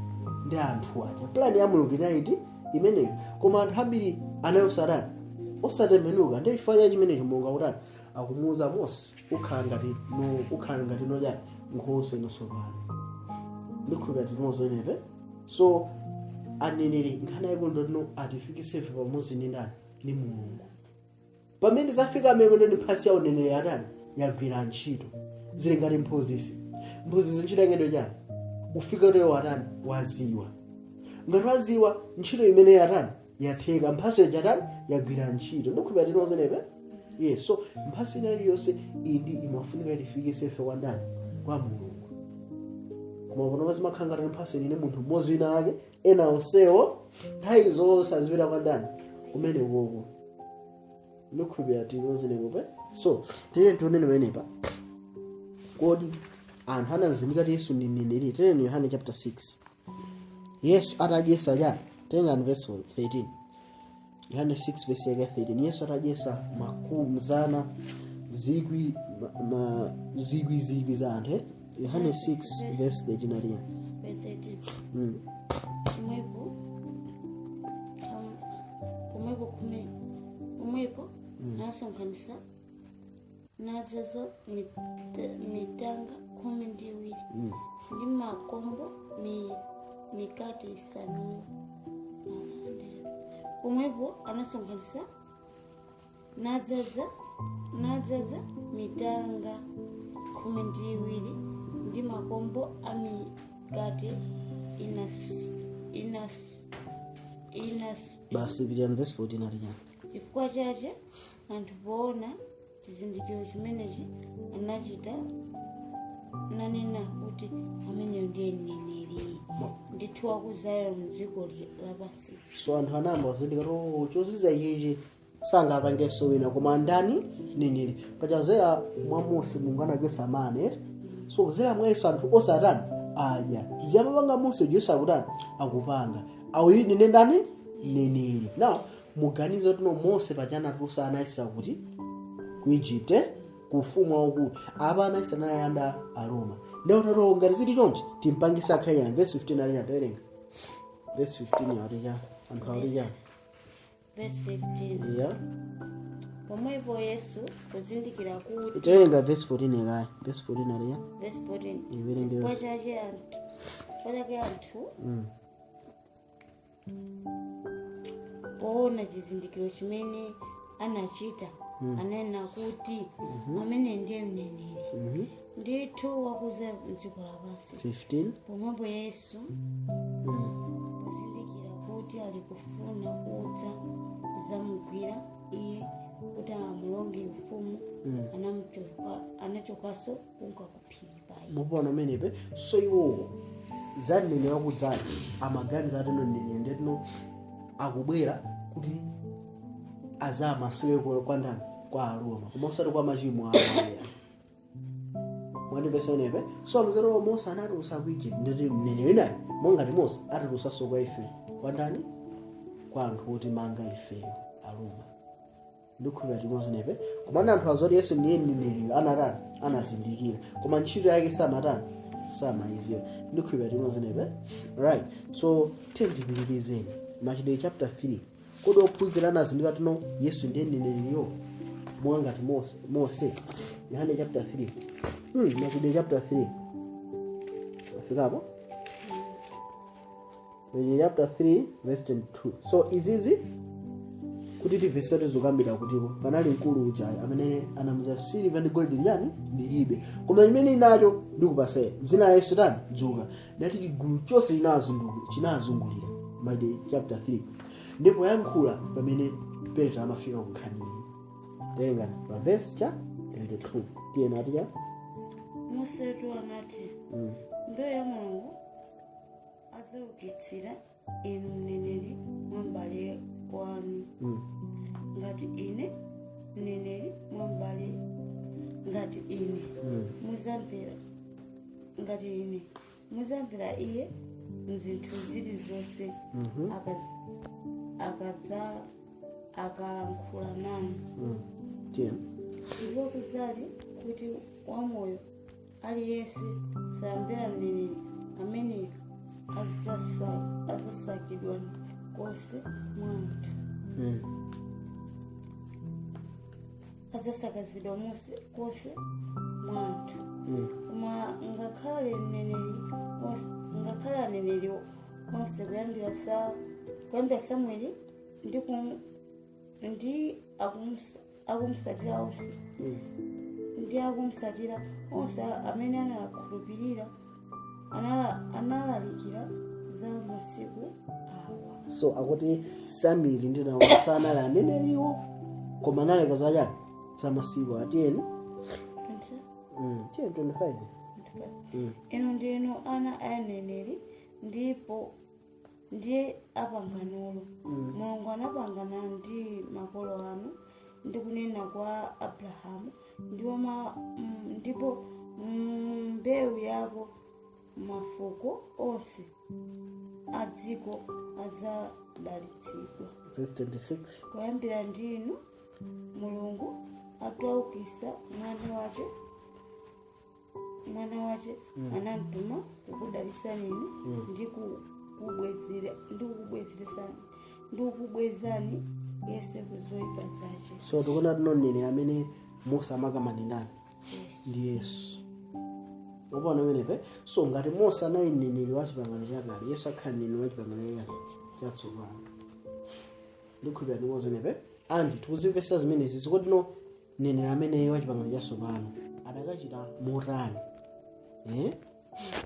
ndi anthu aja plan ya Mulungu inali imeneyo koma anthu ambiri anayosarani osatembenuka ndi chifukwa chimenecho Mulungu akutani akumuuza Mose ukhala ngati noja Nkhoswe inosopana ndikhulupirira tinozenepe so aneneri nkhani yayikulu ndotino atifikise ife pamodzi ndi ndani ndi Mulungu pamene zafika amene ndi phasi ya uneneri atani yagwira ntchito zili ngati mphunzitsi ntchito yake ndojani ufika lero atani waziwa ngati waziwa ntchito imene yatani yatheka mphaso yatani yagwira ntchito ndikhulupirira tinozenepe yes so mphaso ina iliyonse ndi imafunika itifikise ife kwa ndani kwa Mulungu koma pano zimakhala ngati mphaso ine munthu mmodzi wina ake ena onsewo nthawi zonse azipita kwa ndani kumene koko ndikhulupirira tinozenepe so tiye tionene menepa kodi anthu anazindikira kuti Yesu ndi mneneri tiyeni Yohane chapter 6 Yesu atadyesa chani tengani verse 13 Yohane 6 verse yake 13 Yesu atadyesa makumi zana zikwi za anthu Yohane 6 verse 13 aliya umwepo nasonkhanitsa nazaza mitanga 12 ndi makombo mikate 5 umwepo anasonkhanitsa nazaza mitanga 12 ndi makombo a mikate inas basi pitani verse 14 aliya chifukwa chache anthu poona chizindikiro chimenechi anachita nanena kuti ameneyo ndiye mneneri ndithu wakuzayo mdziko lapansi so anthu anamba kuzindikira chozizwa ichi sangapangenso wina koma ndani mneneri pachazera mwa Mose Mulungu anadyesa mane so kuzera mwa Yesu anthu osatani adya ziyamapanga Mose Yesu akutani akupanga ayi nine ndani mneneri now muganize tino Mose pachana atusa ana Israeli kuti ku Egypt ku ufumu waukulu apa ana Israeli anayanda Aroma lero taro ngati zili chonchi timpangisa khaya verse 15 ali yaterenga verse 15 yawatija anthu awatija verse 15 yeah pomwepo Yesu kuzindikira kuti iterenga verse 14 kaya verse 14 ali ya verse 14 iverenge kwa chache anthu poona chizindikiro chimene anachita anena kuti amene ndiye mneneri ndithu wakuza mdziko lapansi 15 pomwepo Yesu kuzindikira kuti ali kufuna kudza kuzamugwira iye kuti amulonge ufumu anachokaso kunka kuphiri paye mupona menepe so iwo zanene wakudzali amaganiza atino mneneri ndetino akubwera kuti azamasule kwa ndani kwa Aroma koma osati kwa machimo awo mwani besonepe so mzero Mose anatusa ku Egypt ndeti mneneri naye monga Mose atatusanso kwa ife kwa ndani kwa anthu oti manga ifeyo Aroma ndikhulupirira limodzi nepe komanda anthu azoti Yesu ndiye mneneri anatani anazindikira koma ntchito yake samatani samayiziwa ndikhulupirira limodzi nepe right so tendipitirizeni Machitidwe chapter 3 kodi ophunzira anazindikira tino Yesu ndiye mneneriyo mwangati Mose Yohane chapter 3 Machitidwe chapter 3 afikapo chapter 3 verse 22 so izizi kuti tivese tizokambira kutipo panali mkulu ujayi amene anamuza siliva ndi golide liyani ndilibe koma imene inacho ndikupasera dzina la Yesu tani dzuka ndati chigulu chonse chinazungulira Machitidwe chapter 3 ndipo yankhula pamene Petro amafika kunkhaniyi tengani pa verse cha 22 tiyena atija Mosetu anati ndo ya Mulungu azaukitsira inu mneneri mwambale kwanu ngati ine mneneri mwambale ngati ine muzampira ngati ine muzampira iye mzinthu zilizonse akalankhula nanu ndipo kudzali kuti wamoyo aliyense sayambira mneneri ameneyo azasakidwa konse mwanthu azasakazidwa konse mwanthu koma ngakhale aneneri onse kuyambira Samueli ndi akumusatira onse ndi akumusatira onse amene anakhulupirira analalikira za masiku awa so akuti Samueli ndi nawo sanali aneneriwo koma analeka zachani za masiku atiyeni 25 inu ndinu ana aneneri ndipo ndiye apanganolo Mulungu anapangana ndi makolo anu ndi kunena kwa Abrahamu ndipo mbewu yako mafuko onse adziko azadalitsidwa. Verse 26 kuyambira ndinu Mulungu ataukisa mwana wace anamtuma kukudalisani ndi kukubwezani yese kuzoipa zace. So tukona tinonene amene Mose amakamani ndani ndi Yesu. Wapona wenepe so ngati Mose anali mneneri wa chipangano chakale Yesu akhala mneneri wa chipangano chatsopano. Ndikhulupirira ndi wozenepe andi tikuzimvesa zimenezi zikoti no mneneri amene wa chipangano chatsopano adakachita motani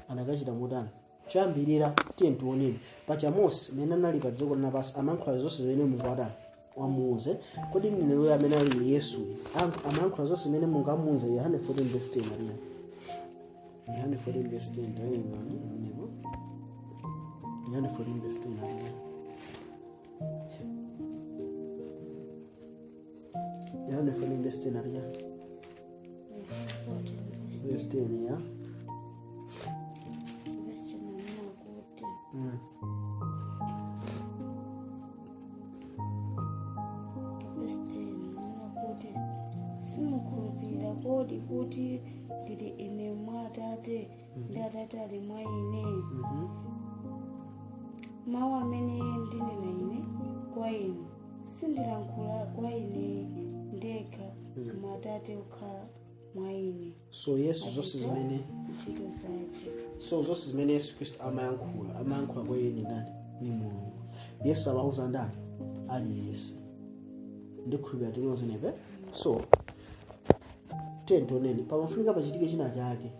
adakachita motani choyambirira tiye tioneni pacha Mose amene anali pa dziko lapansi amayankhula zonse zimene Mulungu adani wamuuze kodi mneneri amene ali Yesu amayankhula zonse zimene Mulungu amuuze Yohane 14 verse 10 Yohane 14 verse 10 Yohane 14 verse 10 Yohane 14 verse 10 verse 10 ya simukhulupirira kodi kuti ndili ine mwa Atate ndi Atate ali mwa ine. Mawu amene ndinena ine kwa inu sindilankhula kwa ine ndekha koma Atate okhala mwa ine. So Yesu zonse zimene ntchito zace. So zonse zimene Yesu Kristo amayankhula kwa yeni ndani ni Mulungu. Yesu amauza ndani ali Yesu. Ndikhulupirira tinozenepe so tentoneni pamafunika pachitike china chake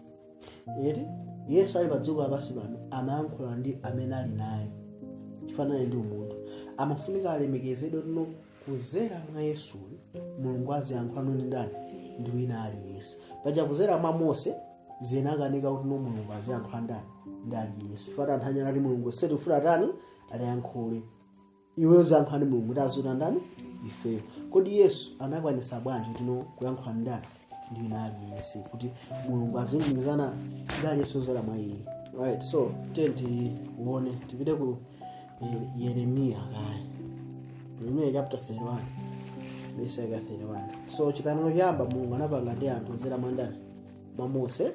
yeti Yesu ali pa dziko lapansi pano amayankhula ndi amene ali naye chifanane ndi umunthu amafunika alemekezedwe tino kuzera mwa Yesu Mulungu aziyankhula ndi ndani ndi wina ali Yesu paja kuzera mwa Mose zinakanika kuti no Mulungu aziyankhula ndani ndi ali Yesu fata nthanya ali Mulungu seti ufuna tani aliyankhule iwe uziyankhula ndi Mulungu tazuta ndani ifeyo kodi Yesu anakwanisa bwanji tino kuyankhula ndani ndi nali Yesu kuti Mulungu azingizana ndali Yesu zora mwa iye right so tenti uone tipite ku Yeremia kaya Yeremia chapter 31 vesi yake 31. So chipangano choyamba Mulungu anapanga ndi anthu kudzera mwa ndani? Mwa Mose.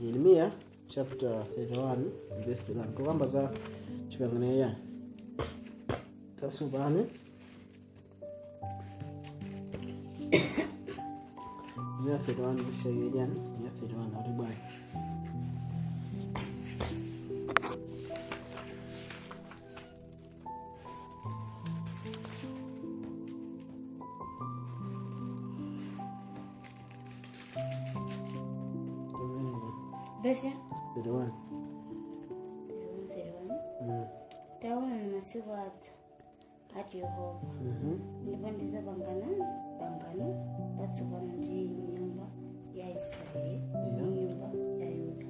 Yeremiya chapter 31 verse 1. Tukamba za chipangano yani tasubane ya 31 vesi yake yani ya 31 kuti bwana Verse 31. 31. Taona ni masiku athu ati Yehova ndipo ndizapangana pangano latsopano ndi nyumba ya Israeli ndi nyumba ya Yuda.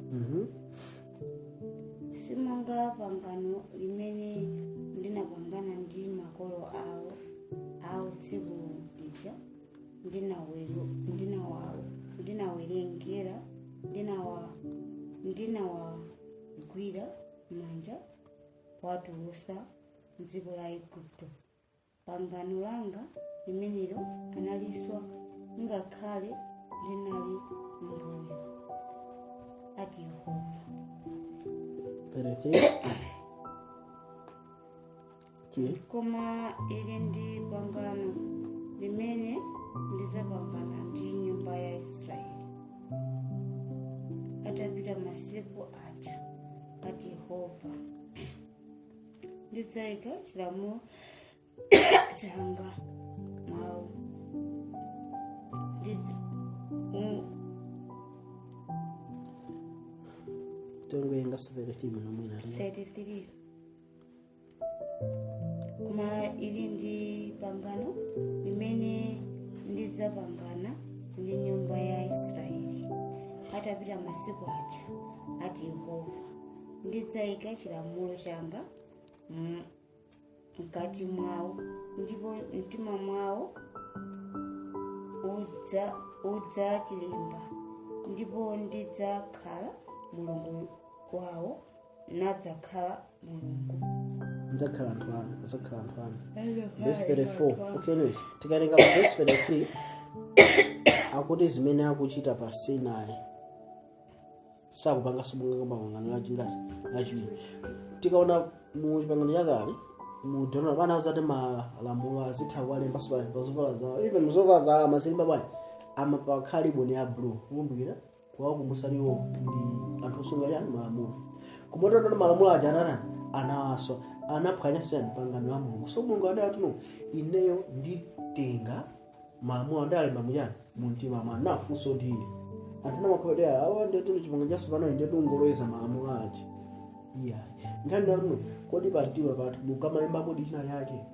Simonga pangano limene ndinapangana ndi makolo awo tsiku lija ndinawerengera ndinawagwira manja kuwatulutsa m'dziko la Igupto. Pangano langa limenelo analiswa ngakhale ndinali mbuyo ati Yehova. 33. Koma ili ndi pangano limene ndizapangana ndi nyumba ya Israeli atapita masiku aja ati Yehova. Ndidzayika chilamulo changa mwawo Tengoyenga 33 mwina 33. Koma ili ndi pangano limene ndizapangana ndi nyumba ya Israeli atapita masiku aja ati Yehova. Ndidzayika chilamulo changa mkati mwawo ndipo mtima mwawo udzachilimba ndipo ndidzakhala Mulungu wawo nadzakhala Mulungu. Ndzakhala anthu anu. Verse 34. Okay, anyways, tikalenga pa verse 33 akuti zimene akuchita pa Sinai sakupanganso pangano lachiwiri. Tikaona mu pangano yakale mu Deuteronomy bana azati malamulo azitha kuwalembanso pa zovala zawo. Even zovala zawo amazilemba bwanji amapakhali boni ya blue kukumbukira kuwakumbusaliwo ndi anthu osunga yani malamulo. Kumototona malamulo aja anawaswa anaphwanya siyani pangano la Mulungu. So Mulungu adati no ineyo nditenga malamulo ndalemba muyani mumtima mwa nafunso ndiye atina makhodea awa ndetu chipangano chatsopano ndetu ngoloweza malamulo ati iya nkhani yanu kodi pamtima pathu mukamalemba kodi china yake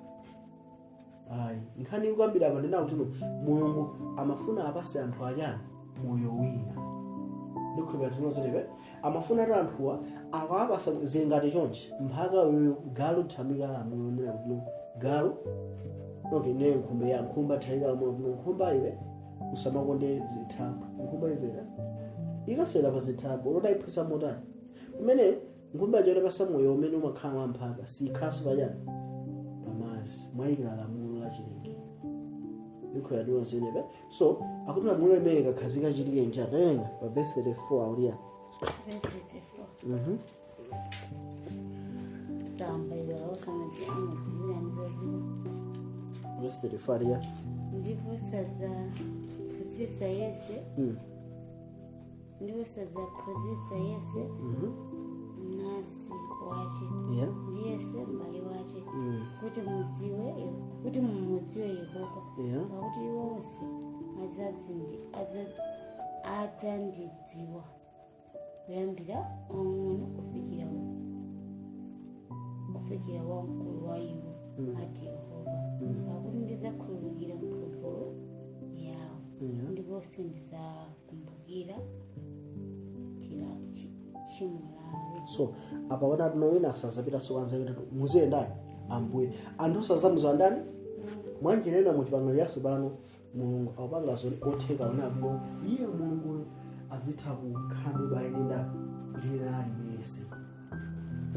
ayi nkhani kwambiri apa ndina kuti Mulungu amafuna apase anthu ajani moyo wina ndikhulupirira tinozelepe amafuna ati anthuwa akawapasa zingati chonchi mphaka uyu galu thamikala mulonera kuti galu okay ne nkhumba ya nkhumba thayikala muno nkhumba iwe usamakonde zithabu nkhumba ivera ikasera pa zithabu lotayiphisa motani kumene nkhumba yacho tapasa moyo umene umakhala mphaka sikhaso pajani pamazi mwayikira lamulo la chilengedwe ndikhulupirira tinozelepe so akuti lamulo limene kakhazika chilike njani tayenga pa verse 34 aulia Verse 34. Verse 34 ya ndipo sadzaphunzitsa yese mnansi wace yeah ndi yese m'bale wace kuti mumudziwe Yehova yeah pakuti iwo onse adzandidziwa kuyambira wang'ono kufikira wamkulu wa iwo ati Yehova. Pakuti ndidzakhululukira mphulupulu yawo ndipo sindidzakumbukira tchimo lawo. so apa wana tinowina sazapita so anza kuti muziyendani ambuye anthu sazamuza ndani mwanjirena mu chipangano chatsopano Mulungu akupanga zoni otheka unapo iye Mulungu azitha kukhala ubayenda kuti ali yese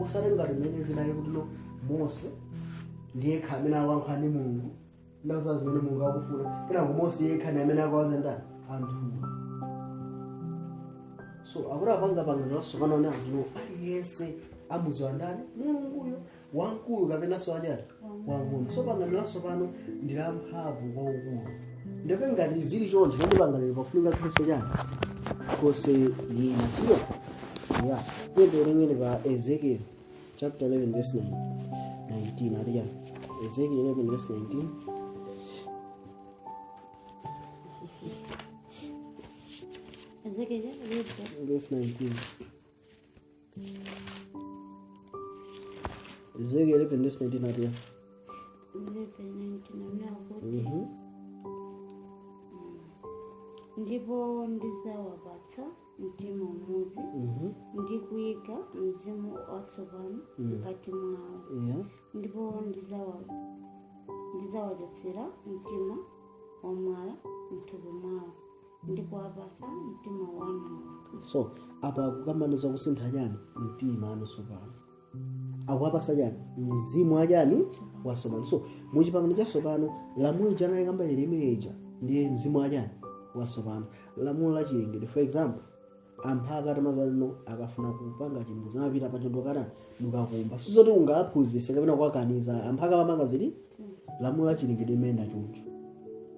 osalenga limene zinali kuti no Mose ndiye khamena wankha ndi Mulungu ndakuza zimene Mulungu akufuna kenako Mose yekha ndi amene akawaza ndani anthu. So akula pangano latsopano ndi anthu aliyense amuziwa ndani Mulunguyo wamkulu kapena so ajati wamkulu. So pangano latsopano ndi la mphamvu kwaukulu. Ndipo ngati zili choncho ndi pangano pafunika Khristu chani kose yina sio ya ndipo lengene pa Ezekiel chapter 11 verse 19 ariya Ezekiel 11 verse 19. Ezekiel Verse 19. Ezekiel 11 verse 19 ariya. 11:19 ndipo ndizawapatsa mtima umodzi ndi kuyika mzimu watsopano mkati mwawo ndipo ndizawachotsa mtima wamwala m'thupi mwawo ndi kuwapatsa mtima wamwala. So apa akukamaniza kusintha chani mtima anosopano akuwapatsa chani mzimu wachani wasopano. So muchipangano chatsopano lamulo chana ikamba limeneja ndiye mzimu wachani wasopano. Lamulo la chilengedwe for example amphaka tamazalino akafuna kupanga chinthu zamapita pa chinthu kadani mukakumba sizoti ungaphunzitse kapena kwakaniza amphaka pamanga zili lamulo la chilengedwe imene choncho.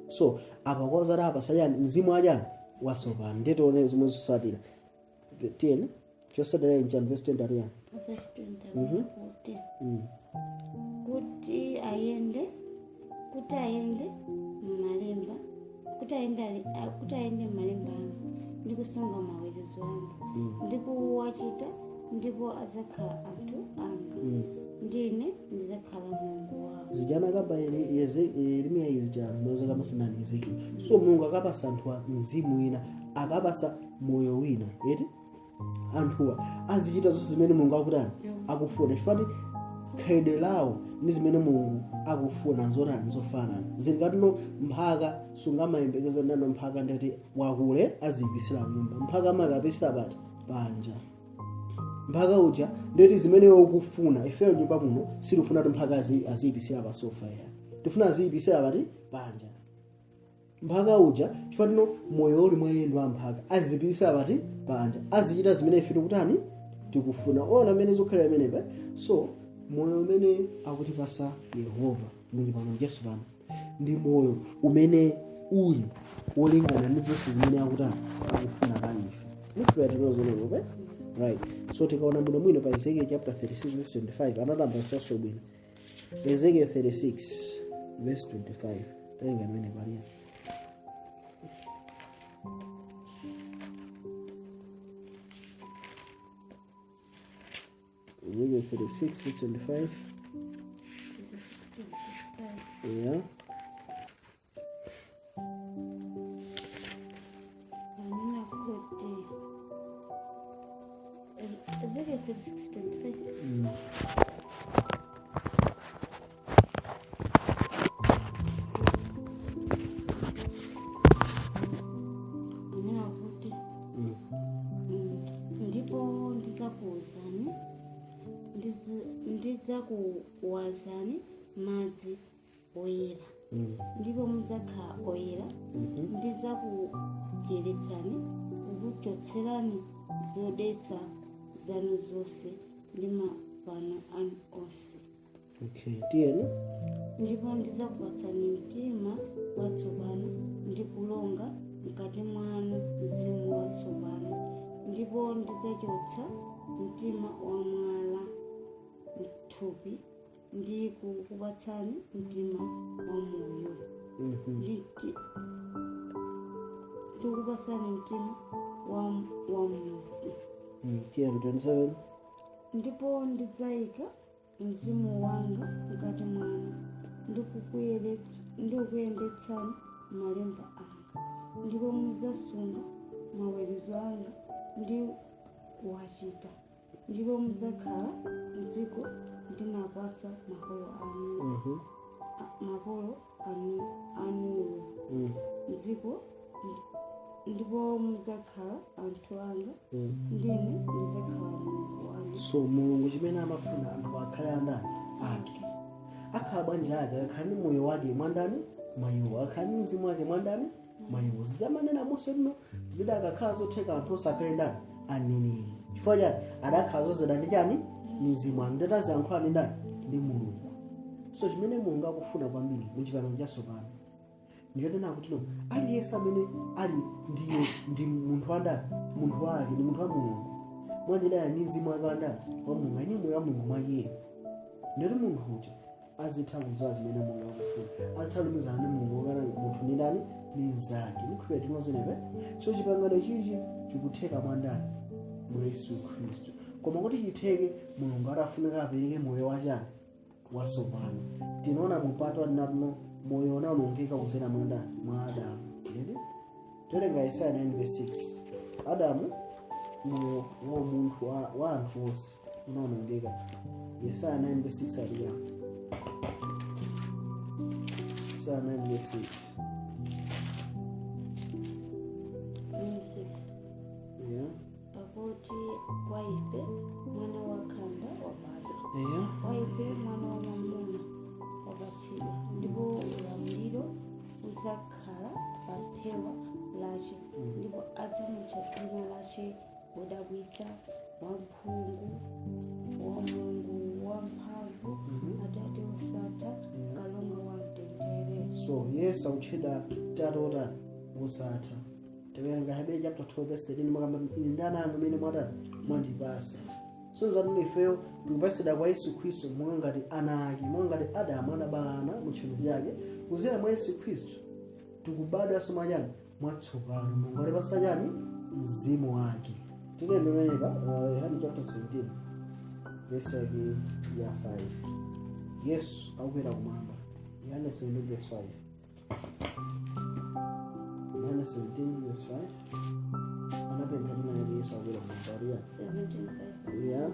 So apa kwazara apa sayani mzimu wachani wasopano ndetione zomwe zosatira 10 chosatira in verse 20 ariya kuti ayende malemba kuti ayende malemba anga ndi kusunga maweruzo anga ndi kuwachita ndipo adzakhala anthu anga ndine ndizakhala Mulungu wawo. Zijana kamba Yeremiya izijana zimene kamba sinani Ezekiel. So Mulungu akapasa anthu mzimu wina akapasa moyo wina yeti anthuwa azichita zonse zimene Mulungu akutani akufuna chifukwa khaidwe lawo ndi zimene Mulungu akufuna zotani zofanana zili katino mphaka sungamayembekeza ndano mphaka ndati wakule aziyipitsira nyumba mphaka amakapisira pati panja mphaka uja ndeti zimene ukufuna ifeyo nyumba muno silufuna kuti mphaka aziyipitsira pa sofa ya tifuna aziyipitsira pati panja mphaka uja chifukwa moyo uli mwayendo wa mphaka aziyipitsira pati panja azichita zimene ife tikutani tikufuna ona amene zokhala imenepa. So moyo umene akutipasa Yehova muchipangano chatsopano ndi moyo umene uli wolingana ndi zonse zimene akutani akufuna pa ife nifuyatilozonekope right. So tikaona bwino pa Ezekiel chapter 36 verse 25 anatambasiraso bwino Ezekiel 36 verse 25 talinga mene palia Ezekiel 36 verse 25 yeah. Ezekiel 36:25 ndipo ndidzakuwazani madzi oyera ndipo mudzakhala oyera ndidzakudyeretsani kukuchotserani zodetsa zanu zonse ndi mafano anu onse. Okay, tiyeni ndipo ndidzakupatsani mtima watsopano ndi kulonga mkati mwanu mzimu watsopano ndipo ndidzachotsa mtima wamwala m'thupi ndi kukupatsani mtima wamoyo ndikukupatsani mtima wamoyo. 27 ndipo ndidzayika mzimu wanga mkati mwanu ndikukuyendetsani malemba anga ndipo mudzasunga maweruzo anga ndi kuwachita ndipo mudzakhala m'dziko ndinapatsa makolo anuwo m'dziko ndipo mudzakhala anthu anga ndine ndidzakhala Mulungu wanu. So Mulungu chimene amafuna anthu akhale andani ake akhala bwanji ake akhala ndi moyo wake mwandani mwayiwo akhala ndi mzimu wake mwandani mwayiwo zidamanena Mose lino zidakakhala zotheka anthu osakhale ndani aneneri chifukwa chani adakhala zozeda ndi chani mizimu anu ndetaziyankhula ndi ndani ndi mulungu. So chimene mulungu akufuna kwambiri muchipangano chatsopano ndichonena kuti aliyense amene ali ndi munthu wandani munthu wake ndi munthu wa mulungu mwachidaya ndi mzimu wake wandani wa mulungu ali moyo wa mulungu mwakiye ndiyoti munthu kuti azitha kuziwa zimene mulungu akufuna azitha kulumizana ndi mulungu wakana munthu ndi ndani ndi mnzake ndikhulupirira tinozenepe. So chipangano chichi chikutheka mwandani mwa Yesu Khristu koma kuti chitheke mulungu atafunika apereke moyo wachani watsopano. Tinaona mupato watinatuno moyo unawonongeka kudzera mwandani mwa Adamu. Tolenga Yesaya 9:6 Adamu moyo wa munthu wa anthu onse unawonongeka. Yesaya 9:6 aliya Yesaya 9:6 pakuti kwa ife mwana wakhanda wabadwa kwa ife mwana wa mwamuna wapatsidwa ndipo ulamuliro udzakhala pa phewa lace ndipo adzamutcha dzina lace wodabwitsa wamphungu wa Mulungu wamphamvu Atate wosatha kalonga wamtendere. So Yesu akutchedwa Tate wosatha. Tewenga Hebrew chapter 12 verse 13 mwakamba ndana anu mene mwandipasa. So zanu ifeyo tikupasida kwa Yesu Khristu monga ngati ana ake monga ngati Adamu anabala mutchimo chake kudzera mwa Yesu Khristu tikubadwa somanyani mwatsopano mulungu alipasa chani mzimu wake. Tikuyenera Yohana chapter 17 verse ya 5 Yesu akukwera kumwamba. Yohana 17 verse 5 Yohana 17 verse 5 anapenda mwana Yesu akukwera kumwamba. 17:5 Yeah.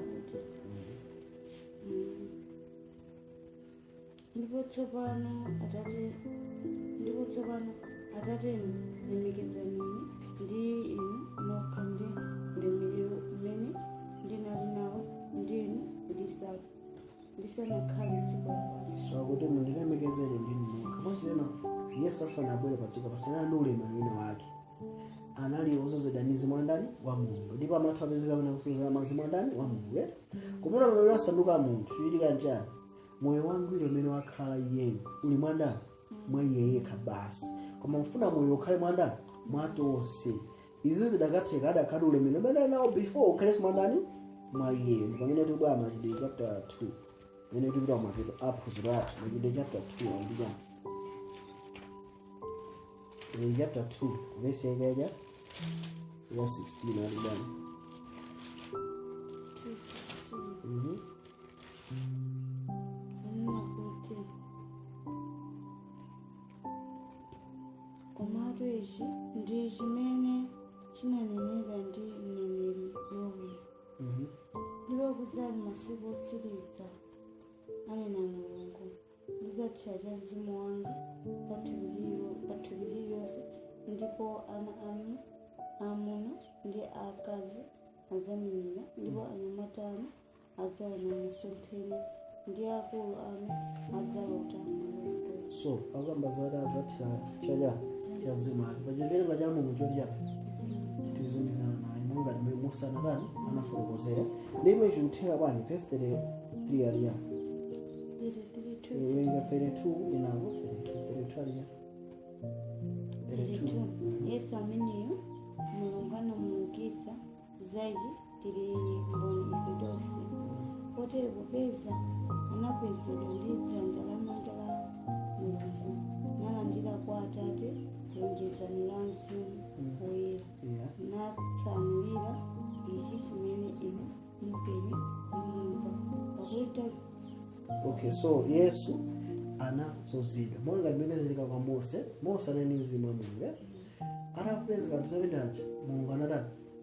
Ndipo tsopano Atate lemekezani ndi inu nokha ndi ulemerero umene ndinali nawo ndinu ndisanakhale dziko lapansi. So kuti mundilemekezere ndinu nokha. Mwachilena Yesu asanabwere pa dziko pasana ndi ulemerero wake anali ozozedwa ndi mzimu wandani wa Mulungu ndipo amatha apezeka kuna kusunza mzimu wandani wa Mulungu. Kumuna moyo wasanduka munthu chiitika njani moyo wangwiro umene wakhala iyeyo uli mwandani mwa iye yekha basi koma mfuna moyo ukhale mwandani mwatonse. Izi zidakatheka adakhala ulemerero umene nawo before ukhale mwandani mwa iye. Pamene tikubwera Machitidwe chapter 2 pamene tikupita mapeto aphunziro athu Machitidwe chapter 2 andiyani chapter 2 verse ya 16 andiyani komatu ichi ndi chimene chinanenedwa ndi mneneri Yoweli. Ndipo kudzali masiku otsiriza anena Mulungu ndidzatcha cha mzimu wanga pa thupi lililonse ndipo ana anu aamuna ndi aakazi adzamenyera ndipo anyamata anu adzaona masomphenya ndi akulu anu adzalota maloto. So akamba zatha chaja cha mzimu wake pachimverenga cha Mulungu choti tizungizana naye monga timene musana kani anafotokozera ndime chikutheka bwanji verse 3 aliya wenga 32 inako 32 aliya 32 Yesu ameneyo Mulungu anamuukitsa zaiji tili mboni ife tonse potero popeza anakwezedwa ndi dzanja lamanja la Mulungu nalandira kwa Atate lonjezano la mzimu woyera natsanulira ichi chimene inu mpenya kumumva pakuti. Okay, so Yesu anazozidwa monga limene zilika kwa Mose anali mzimu wa Mulungu atapezeka tisapendachi Mulungu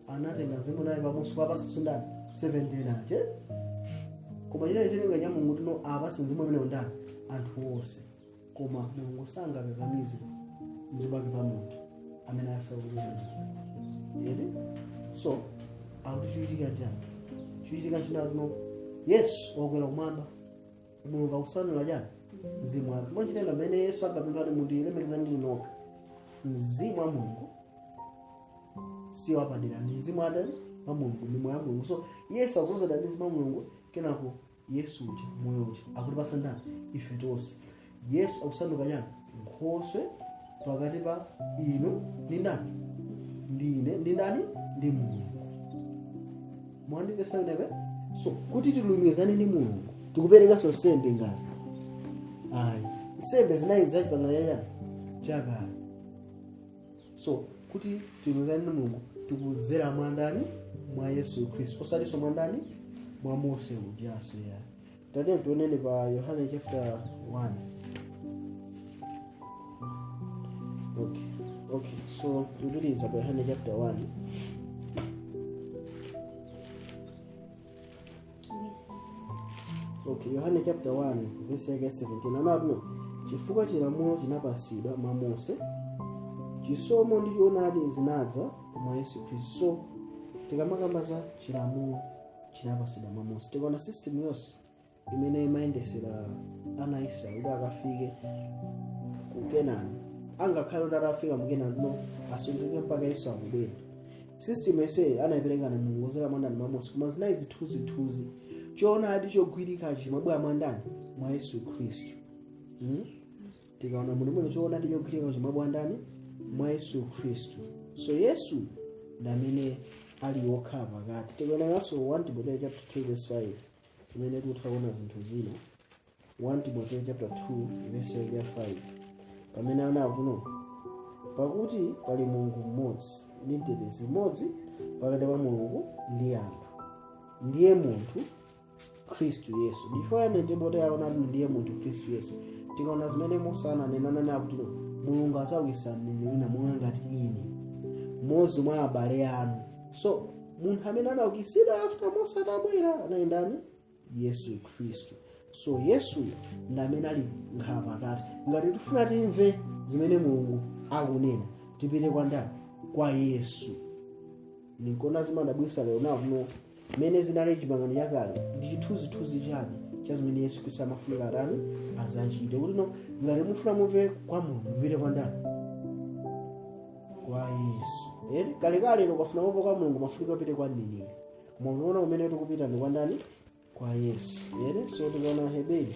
anatenga mzimu naye pamusi papasisundani 70 nache koma china chitenga cha Mulungu tino apasi mzimu amene ndani anthu onse koma Mulungu sangakakamize mzimu wake pa munthu amene asakuliza. So akuti chichitika njani chichitika china tino Yesu wakwera kumwamba Mulungu akusanula chani mzimu wake mwanjitenda amene Yesu akapempha kuti mundilemekeza ndili nokha. Mzimu wa Mulungu si wapadera, ni mzimu wa Mulungu, ni moyo wa Mulungu. So Yesu akuzozera ndi mzimu wa Mulungu, kenako Yesu uja moyo uja akutipasa ndani ife tonse. Yesu akusanduka nyani Nkhoswe pakati pa inu ndi ndani, ndine ndi ndani, ndi Mulungu. Mwandipesa inepe. So kuti tilumikizane ndi Mulungu tikuperekanso nsembe ngati ayi nsembe zinayi zachipangano chakale. So kuti tilumikizane ndi Mulungu tikuzera mwa ndani, mwa Yesu Khristu, osalinso mwa ndani, mwa Mose ujaso ya. Tatiye tionene pa Yohane chapter 1. Okay, so tupitiriza pa Yohane chapter 1. Okay, Yohane chapter 1 verse 17. Anati chifukwa chilamulo chinapasidwa mwa Mose, chisomo ndi choonadi zinadza mwa Yesu Khristu. So tikamakamba za chilamulo chinapasidwa mwa Mose, tikaona system yonse imene imayendesera ana Israeli kuti akafike ku Kenani, angakhale kuti atafika mu Kenani no asunguke mpaka Yesu akubwera. System yonse anayipereka na Mulungu zera mwa ndani mwa Mose, koma zinayi zithunzi choonadi chogwirika chimabwera mwa ndani, mwa Yesu Khristu. Tikaona munthu choonadi chogwirika chimabwera ndani, mwa Yesu Khristu. So Yesu ndamene ali wokhala pakati. Tikaonanso 1 Timothy chapter 2 verse 5 imene tikuona zinthu zina. 1 Timothy chapter 2 verse 5 pamene anavuno pakuti pali Mulungu mmodzi ndi mtetezi mmodzi pakati pa Mulungu ndi anthu, ndiye munthu Khristu Yesu. Ndifane Timothy aona ndiye munthu Khristu Yesu. Tikaona zimene Mose ananena naye kuti Mulungu asaukitsa mneneri wina monga ngati ine, mmodzi mwa abale anu. So munthu amene anaukitsidwa after Mose atabwera anali ndani? Yesu Khristu. So Yesu ndi amene ali nkhala pakati. Ngati tifuna timve zimene Mulungu akunena, tipite kwa ndani? Kwa Yesu. Nikona zimadabwisa lero navuno mene zinali chipangano chakale ndi chithunzithunzi chake cha zimene Yesu Khristu amafunika atani azachite. Kuti no ngati mufuna mumve kwa Mulungu mupite kwa ndani? Kwa Yesu. Kalekale ukafuna kumva kwa Mulungu mafunika upite kwa mneneri. Koma unaona umene tikupita ndi kwa ndani? Kwa Yesu. So tikaona Hebrew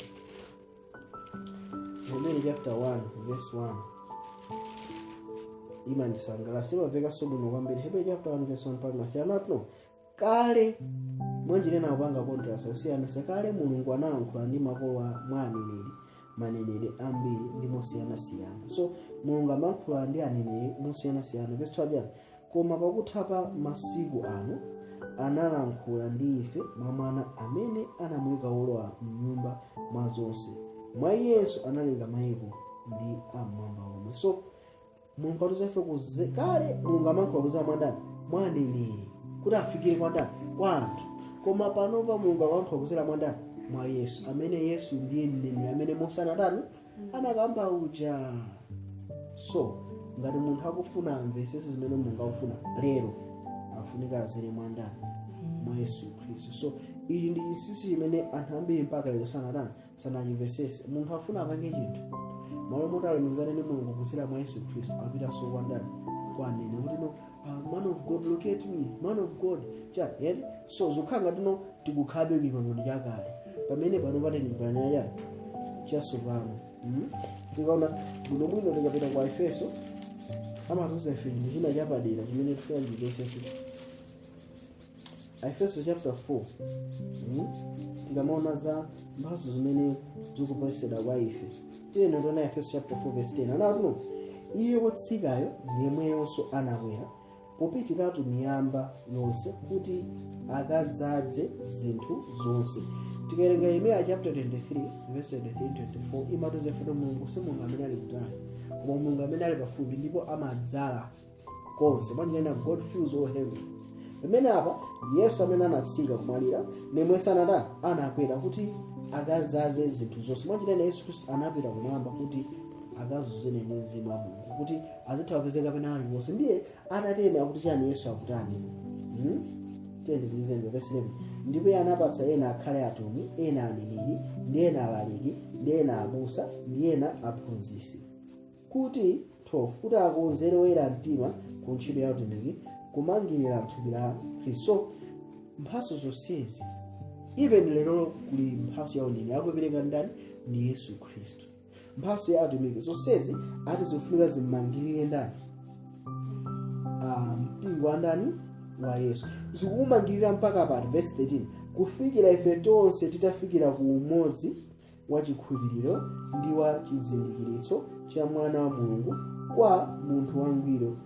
chapter 1 verse 1 imandisangalatsa imamveka bwino kwambiri. Hebrew chapter 1 verse 1 pamachana kale mwanjire nawo panga contrast usiyanisa. Kale Mulungu analankhula ndi makolo mwa maneneri ambiri ndi mosiyanasiyana. So Mulungu amalankhula ndi aneneri mosiyanasiyana. Verse 2 koma pakutha masiku ano analankhula ndi ife mwa mwana amene anamuyika wolowa m'nyumba mwa zonse. Mwa Yesu analenga mayiko ndi amwamba omwe. So Mulungu atuzefe kuze kale Mulungu amalankhula kuza mwa ndani? Mwa aneneri kuti afikire kwa ndani? Kwa anthu. Koma panopa Mulungu amalankhula kuzera mwa ndani? Mwa Yesu, amene Yesu ndiye mneneri amene Mose anatani anakamba uja. So ngati munthu akufuna amvesese zimene Mulungu akufuna lero, afunika azere mwa ndani? Mwa Yesu Khristu. So ili ndi insisi imene anthu ambiri mpaka lero sanachimvesese. Munthu afuna apange chinthu malo moti alemekizane ndi Mulungu kuzera mwa Yesu Khristu, apitanso kwa ndani? Kwa anene kuti no man of God locate me, man of God so zokhala tino tikukhabe chipangano chakale pamene pano pali chipangano chakale chatsopano. Tikaona bwinobwino tikapita kwa Efeso amatuza ife ndi china chapadera chimene tifuna chipesese. Efeso chapter 4 tikamaona za mphatso zimene zikupasidwa kwa ife. Tiyeni tione Efeso chapter 4 verse 10 anatuno iye wotsikayo yemweyonso anabwera popitiratu miyamba yonse kuti akadzaze zinthu zonse. Tikawerenga Yeremiya chapter 23 verse 23-24 imatuza ife Mulungu si Mulungu amene ali kutali, koma Mulungu amene ali pafupi ndipo amadzala konse. Mwanjena God fills all heaven. Pamene apa Yesu amene anatsika kumwalira nemwe sanatani anakwera kuti akadzaze zinthu zonse. Mwanjena Yesu Khristu anapita kumwamba kuti akazuzene ndi mzimu wa Mulungu kuti azitha kupezeka pena aliponse. Ndiye atatena kuti chani Yesu akutani. Tiyeni tizembe verse 11 ndipo iye anapatsa ena akhale atumwi, ena aneneri, ndi ena alaliki, ndi ena abusa, ndi ena aphunzitsi, kuti akonzere oyera mtima ku ntchito ya utumiki, kumangirira thupi la Khristu. Mphatso zonsezi even lero kuli mphatso ya uneneri akupereka ndani? Ndi Yesu Khristu. Mphatso ya utumiki zonsezi ati zofunika zimmangirire ndani? Mpingo wa ndani? Wa Yesu. Zikumangirira mpaka pati verse 13, kufikira ife tonse titafikira ku umodzi wa chikhulupiriro ndi wa chizindikiritso cha mwana wa Mulungu, kwa munthu wangwiro,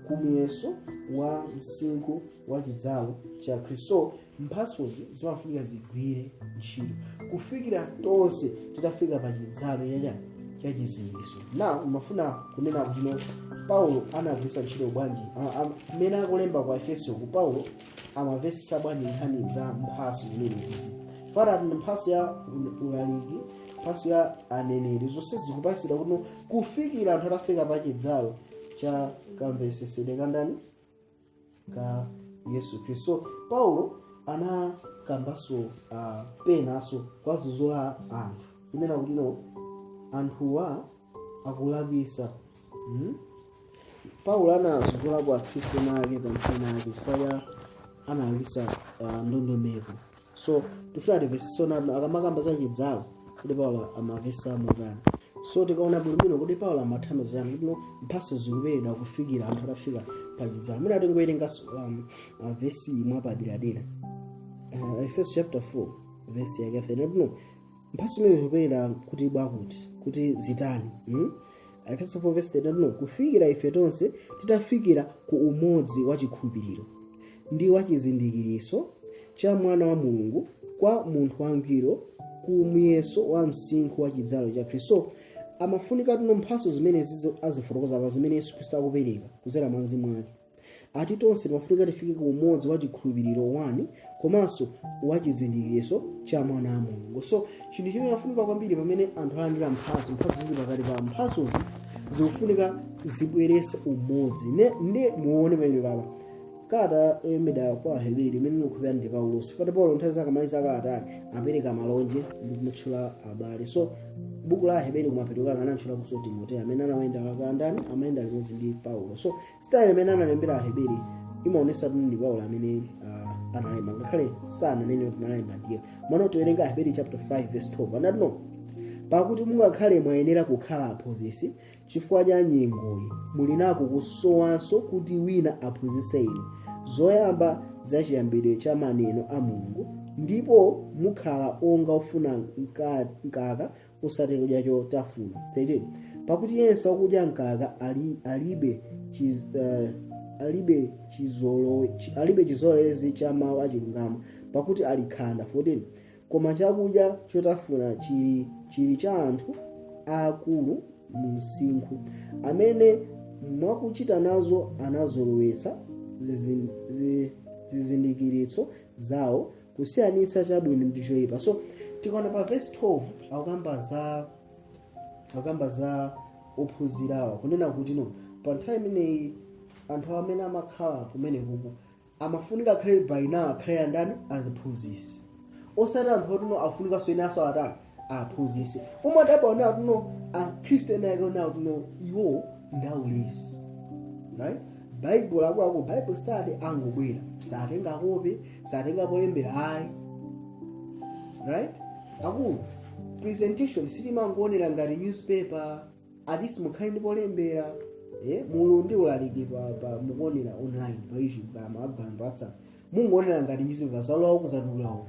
ku muyeso wa msinkhu wa chidzalo cha Khristu. Mphatsozi zimafunika zigwire ntchito kufikira tonse titafika pa chidzalo cha chizindikiritso. Now umafuna kunena kuti Paulo anagwiritsa ntchito bwanji amene akulemba kwa Efeso ku Paulo amavesisa bwanji nkhani za mphatso zimenezi. Fana mphatso ya ulaliki, mphatso ya aneneri, zonse zikupatsidwa kuti kufikira anthu atafika pa chidzalo cha kamvesesede kandani? Ka Yesu Khristu. Paulo anakambaso penaso kwa zozola anthu kunena kuti anthuwa akulakwisa. Paulo anazozola kwa Khristu nake pamphina ake chifukwa analisa ndondomeko. So tifuna tivesisona akamakamba za chidzalo kuti Paulo amavesa mukana. So tikaona bwino kuti Paulo amathandiza yani kuti mphatso zikuperedwa kufikira anthu atafika pa chidzalo. Mwina tingowerenga vesi imwe padera. Efeso chapter 4 verse yake 3. Mphatso imene zikupereka kuti kuti zitani? Efeso 4 verse 3, kufikira ife tonse titafikira ku umodzi wa chikhulupiriro ndi wa chizindikiritso cha mwana wa Mulungu, kwa munthu wangwiro, ku muyeso wa msinkhu wa chidzalo cha Khristu. Amafunika mphatso zimene azifotokoza pa zimene Yesu Khristu akupereka kudzera mwa Mzimu wake. Ati tonse timafunika tifike ku umodzi wa chikhulupiriro 1 komanso wa chizindikiritso cha mwana wa Mulungu. So chinthu chimene chafunika kwambiri pamene anthu alandira mphatso zili pakati pa mphatsozi zikufunika zibweretse umodzi. Ne muone pamene papa kata emeda kwa Heberi imene ukupera ndi Paulo. Sifati Paulo nthawi zake maliza akatali apereka malonje ndi kumutchula abale. So buku la Heberi kumapetoka kanatchula ku Timoteyo amene anawenda akandani amayenda limodzi ndi Paulo. So style imene analembera Heberi imaonesa kuti ndi Paulo amene analemba ngakhale sana nene kuti analemba ndiye. Mwana towerenga Heberi chapter 5 verse 12 anati pakuti mungakhale mwayenera kukhala aphunzitsi chifukwa cha nyengoyi, muli nako kusowanso kuti wina aphunzitse inu zoyamba zachiyambidwe cha maneno a Mulungu, ndipo mukhala onga ofuna mkaka osati kudya chotafuna. 13, pakuti yense wakudya mkaka alibe chizolowezi cha mawu achilungamo, pakuti ali khanda. 14, koma chakudya chotafuna chili cha anthu akulu mu msinkhu, amene mwakuchita nazo anazolowetsa zizindikiritso zawo kusiyanitsa chabwino ndi choyipa. So tikaona pa verse 12 akamba za ophunzirawa kunena kuti pa nthawi imeneyi anthu amene amakhala kumene kuku amafunika akhale baina akhale andani aziphunzitsi, osati anthu oti afunika soinaso atani aphunzitsi. Umadabona kuti akhristu ena ake ona kuti iwo ndaulesi, right? Bible ako Bible study angobwera satenga kope satenga polembera ayi, right? Akulu presentation sitimangoonera ngati newspaper adisi mukhale ndi polembera mulu ndi ulaliki pa mukuonera online pa YouTube pa magamba WhatsApp mungoonera ngati newspaper zalawo kuzatulawo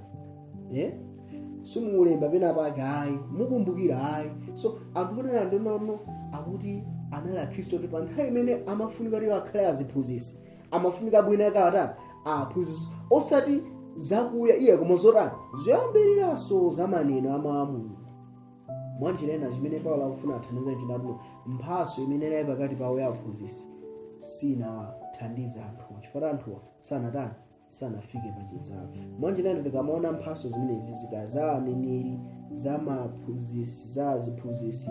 simulemba pena pake ayi mukumbukira ayi. So akuonera ndono akuti anali akhristu kuti pa nthawi imene amafunika kuti akhale aziphunzitsi amafunika bwino akatani aphunzitsi osati zakuya iye koma zotani zoyambiriranso za maneno a Mulungu. Mwanjira ena chimene Paulo akufuna athandize chinatuno mphatso imene inayi pakati pawo ya aphunzitsi sinathandiza anthu chifukwa anthuwa sanafike pachidzalo. Mwanjira ena tikamaona mphatso zimenezi za aneneri, za maphunzitsi, za aziphunzitsi,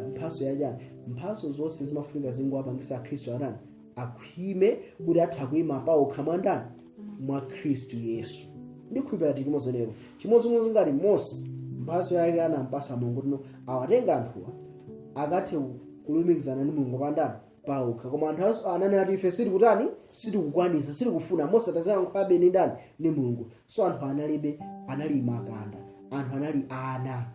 mphatso yachani, mphatso zonse zimafunika zingowapangisa akhristu akhwime kuti atha kuyima pawo khamwandani mwa Khristu Yesu. ndikhulupirira tili limodzi lero chimodzimodzi ngati Mose mphatso yake anampasa Mulungu kuti awatenga anthuwa akathe kulumikizana ndi Mulungu pandani paokha. Koma anthu ananena kuti ife sitikukwanisa sitikufuna. Mose ataziyankhulabe ndi ndani ndi Mulungu. So anthu anali makanda, anthu anali ana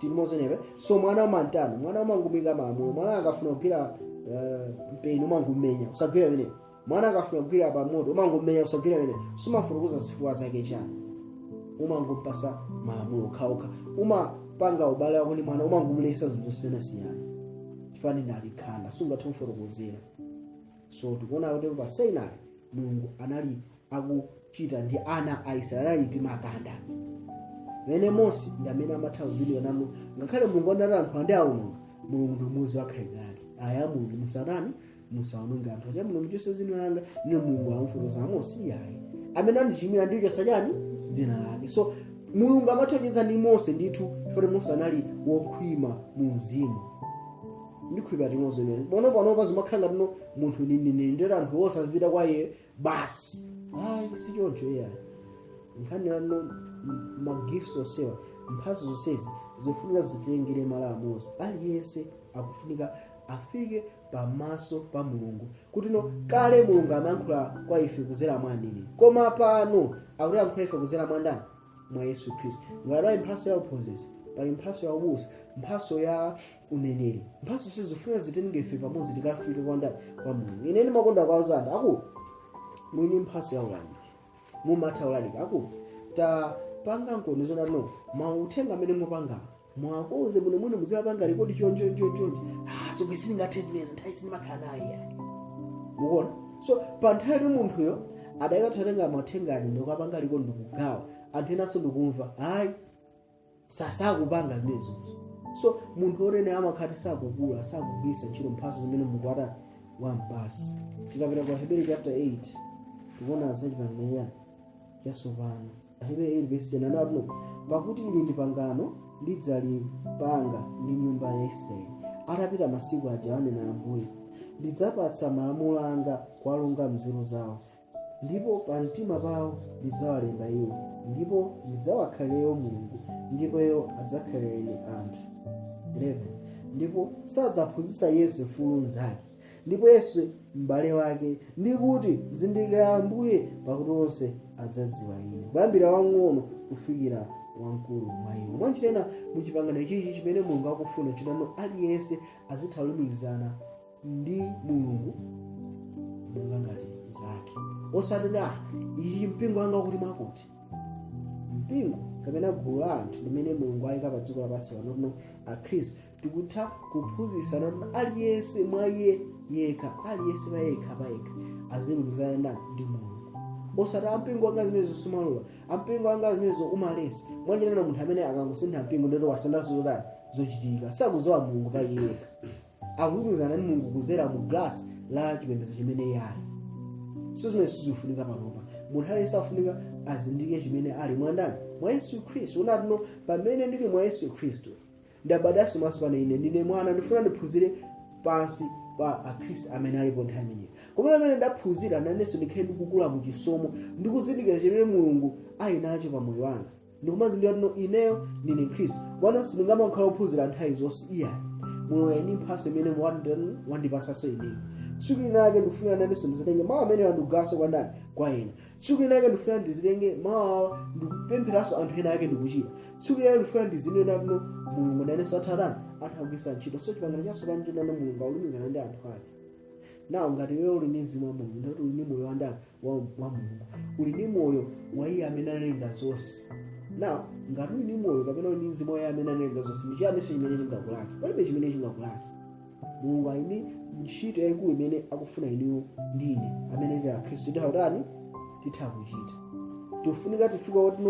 tili limodzi lero. So mwana umantani, mwana umangumika malamulo. Mwana akafuna kugwira mpeni umangumenya usagwira imeneyo. Mwana akafuna kugwira pa moto umangumenya usagwira imeneyo. Sumafurukuza zifuwa zake chani, umangompasa malamulo okhaokha. Umapanga ubale wako ndi mwana umangumulesa zinthu zosiyanasiyana chifani nalikhanda sungathe kufotokozera. So tikuona kuti pa Sinai Mulungu anali akuchita ndi ana a Israeli, anali ndi makanda. Mene Mose ndi amene amatha kuzidwa nanu ngakhale Mulungu anati anthu andi aononga, Mulungu ndi mmodzi wakhalidwe lake. Aya Mulungu musadani musaononga anthu aja Mulungu chonse zina langa ndi Mulungu amufotokoza Mose iyayi amene andichimwira ndi chosachani zina lake. So Mulungu amathokoza ndi Mose ndithu chifukwa Mose anali wokhwima mu mzimu. Ndikhulupirira limodzi lero panopa zimakhala ngati munthu ndinini ndeti anthu onse azipita kwa iye basi. Sichoncho iyayi. Nkhani lano magifts onsewa mphatso zonsezi zofunika zitengere malo a Mose. Aliyense akufunika afike pamaso pa Mulungu kuti kale Mulungu amayankhula kwa ife kudzera mwa aneneri, koma pano akuyankhula ife kudzera mwa ndani? Mwa Yesu Khristu. Ngati mphatso ya uphunzitsi, pali mphatso ya ubusa, mphatso ya uneneri. Mphatso sizofuna zitengere ife pamodzi tikafike kwa ndani? Kwa Mulungu. Ine ndimakonda kuwawuzani akulu mwini mphatso ya ulaliki mumatha ulaliki akulu tapanga nkhondo zonano mauthenga amene mupanga mwakonze munemune muzipanga rekodi chonje so ngathe zimene nthawi sinimakhala naye mukuona. So pa nthawi kuti munthuyo adayikatenga mathengani ndikapanga rekodi ndikugawa anthu enanso ndikumva sakupanga zimenezo. So munthu orene amakhati sakugula sakugwisa ntchito mphatso zimene mukwata wampasi. Tikapita kwa Hebrew chapter 8 tikuona zachipangano chatsopano. Hebrew 8 verse 10 anati pakuti ili ndi pangano ndidzalipanga ndi nyumba ya Israeli atapita masiku aja anena Ambuye, ndidzapatsa malamulo anga kuwalunga mnzeru zawo, ndipo pa mtima pawo ndidzawalemba iwo, ndipo ndidzawakhalira Mulungu, ndipo iwo adzakhalira ine anthu. 11 ndipo sadzaphunzitsa Yesu mfulu zake, ndipo Yesu m'bale wake, ndi kuti zindikira Ambuye pakuti onse adzadziwa ine, kuyambira wang'ono kufikira wamkulu mwa iwo. Mwanjirena muchipangano ichichi chimene Mulungu akufuna chinano aliyense azitha kulumikizana ndi Mulungu monga ngati zake. Osati ichi mpingo wanga kuti mwakuti mpingo kapena gulu la anthu limene Mulungu ayika pa dziko lapansi pano akhristu tikutha kuphunzitsana aliyense mwa iye yekha, aliyense pa yekha azilumikizana ndi Mulungu. Osati ampingo wanga zimenezo simalola, ampingo wanga zimenezo umalesi. Mwanjirena munthu amene akangosintha mpingo ndito wasandaso zochitika sakuzowa Mulungu pa iye yekha, akulumikizana ndi Mulungu kudzera mu glasi la chipembedzo chimene yali. So zimene sizifunika panopa. Munthu aliyense afunika azindike chimene ali mwandani mwa Yesu Khristu. Unati pamene ndili mwa Yesu Khristu ndabadwanso maso pano ine ndine mwana, ndifuna ndiphunzire pansi pa akhristu amene alipo nthawi imeneyo. Koma amene ndaphunzira nanenso ndikhale ndikukula mu chisomo ndikuzindikira chimene Mulungu ali nacho pa moyo wanga, ndikumazindikira kuti ineyo ndine Khristu. Wana sindingamakhala kuphunzira nthawi zonse iyayi. Mulungu ali ndi mphatso imene wandipasanso ineyo. Tsiku linake ndikufuna nanenso ndizitenge mawu amene wandigaso kwa ndani? Kwa ena. Tsiku linake ndikufuna ndizitenge mawu ndikupempheranso anthu ena ake ndikuchita. Tsiku linake ndikufuna ndizinena kuti Mulungu nanenso athagwisa ntchito. So chipangano chatsopano chinano Mulungu akulumikizana ndi anthu ake. Nawo ngati wewe uli ndi mzimu wa Mulungu ndikuti uli ndi moyo wa ndani? Wa Mulungu. Uli ndi moyo wa iye amene analenga zonse. Nawo ngati uli ndi moyo kapena uli ndi mzimu wa iye amene analenga zonse, ndi chiyani chimene chingakulake? Palibe chimene chingakulake. Mulungu ali ndi ntchito yayikulu imene akufuna iniwo ndi ine amene ndi akhristu titha kuchita. Tifunika tifika kuti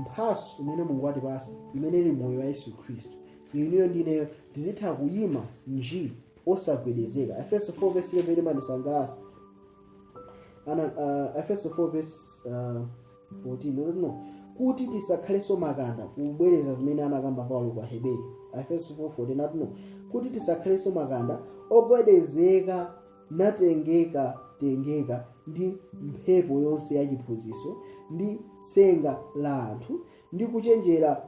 mphatso imene Mulungu atipasa imene ili moyo wa Yesu Khristu, iniyo ndineyo tizitha kuyima njii osagwedezeka. Efeso 4 verse 11 manisangalasa. Efeso 4 verse 14 kuti tisakhalenso makanda kubwereza zimene anakamba Paulo kwa Hebrew. Efeso 4:14 kuti tisakhalenso makanda ogwedezeka natengeka timatengeka ndi mphepo yonse ya chiphunzitso ndi tsenga la anthu ndi kuchenjera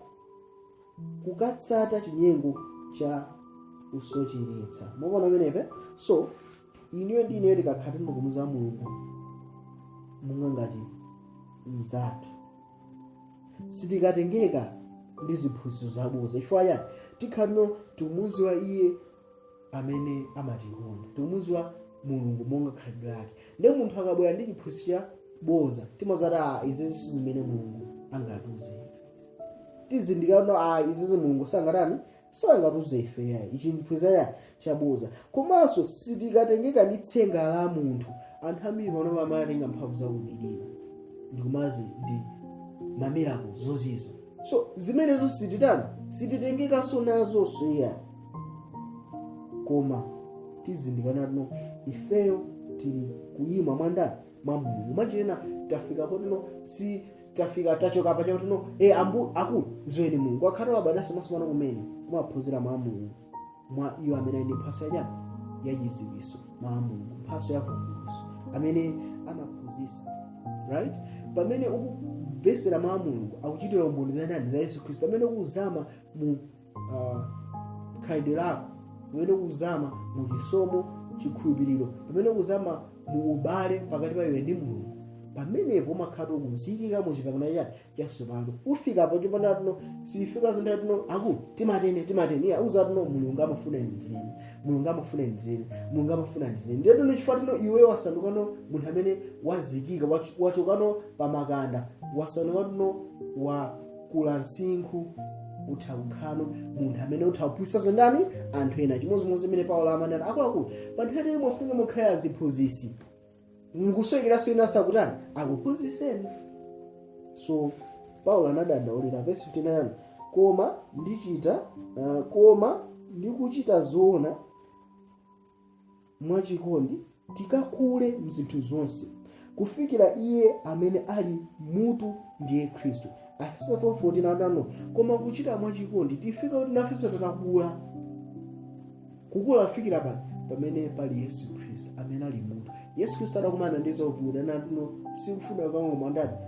kukatsata chinyengo cha usocheretsa. Mukuona menepe? So iniwe ndi ineyo tikakhala tikumuza Mulungu monga ngati mnzathu, sitikatengeka ndi ziphunzitso zabodza. Chifukwa chani? Tikhala tikumuziwa iye amene amatikonda, tikumuziwa Mulungu monga khalidwe lake. Ndi munthu akabwera ndi chiphunzitso chabodza timazati izi si zimene Mulungu angatiuze. Tizindikira izi Mulungu sangatiuze ife yayi, ichi chiphunzitso chabodza. Komanso sitikatengeka ndi tsenga la munthu. Anthu ambiri pano amatenga mphamvu za udilira ndikumazi ndi mamiracles zozizo. So zimenezo sititengekanso nazo yayi. Koma tizindikana tino ifeyo tili kuyima mwandani mwa Mulungu. Mwachena tafika potino si tafika tachoka pa chotino akulu ziweni Mulungu akhala abadasa masomano kumene mwaphunzira mwa Mulungu mwa iyo amene ndi mphatso ya chidziwitso mwa Mulungu, mphatso ya vumbulutso amene amaphunzitsa, right? Pamene ukubvesera mwa Mulungu akuchitira umboni za Yesu Khristu, pamene ukuzama mu khalidwe lako, pamene ukuzama mu chisomo, chikhulupiriro, pamene ukuzama mu ubale pakati pa iwe ndi Mulungu, pamenepo umakhala ukuzikika mu chipangano chatsopano. Ufika po chipanda tino sifika zinthu tino akulu timatene iya uza tino Mulungu amafuna nditini, Mulungu amafuna nditini, Mulungu amafuna nditini. Ndiye tino chifukwa tino iwe wasandukano munthu amene wazikika wachokano pa makanda, wasanduka tino wakula msinkhu, uthaukhano munthu amene uthaupwisaso ndani anthu ena. Chimodzimodzi imene Paulo amanena akuluakulu panthu ene mwafunga mukhala aziphunzitsi mukuswekeraso ina sakutani akuphunzitseni. So Paulo anadandaulira verse 59, koma ndikuchita zoona mwachikondi tikakule mzinthu zonse kufikira iye amene ali mutu ndiye Khristu. Afisa 4:14 koma kuchita mwachikondi tifika kuti nafisa tatakula kukula fikira pamene pali Yesu Khristu amene ali mutu. Yesu Khristu adakumana ndi zovuta natino sikufuna kangoma ndani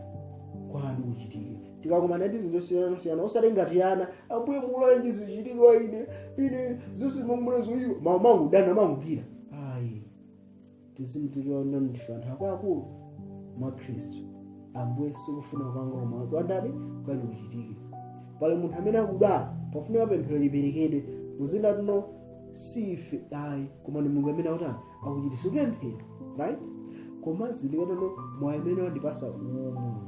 kwanu kuchitike. Tikakumana ndi zinthu zosiyana osatengati yana ambuye mulanji zichitikwa ine zonse mumulezo iwo mamangu dana mangupira tizimtikira ndife anthu akulu mwa Khristu. Ambuye sikufuna kangoma kwandani kwanu kuchitike. Pali munthu amene akudala pafuna pemphero liperekedwe muzinda tino sife koma ndi Mulungu amene akutani akuchititsa pemphero, right? Koma zindikano mwayemene wandipasa Mulungu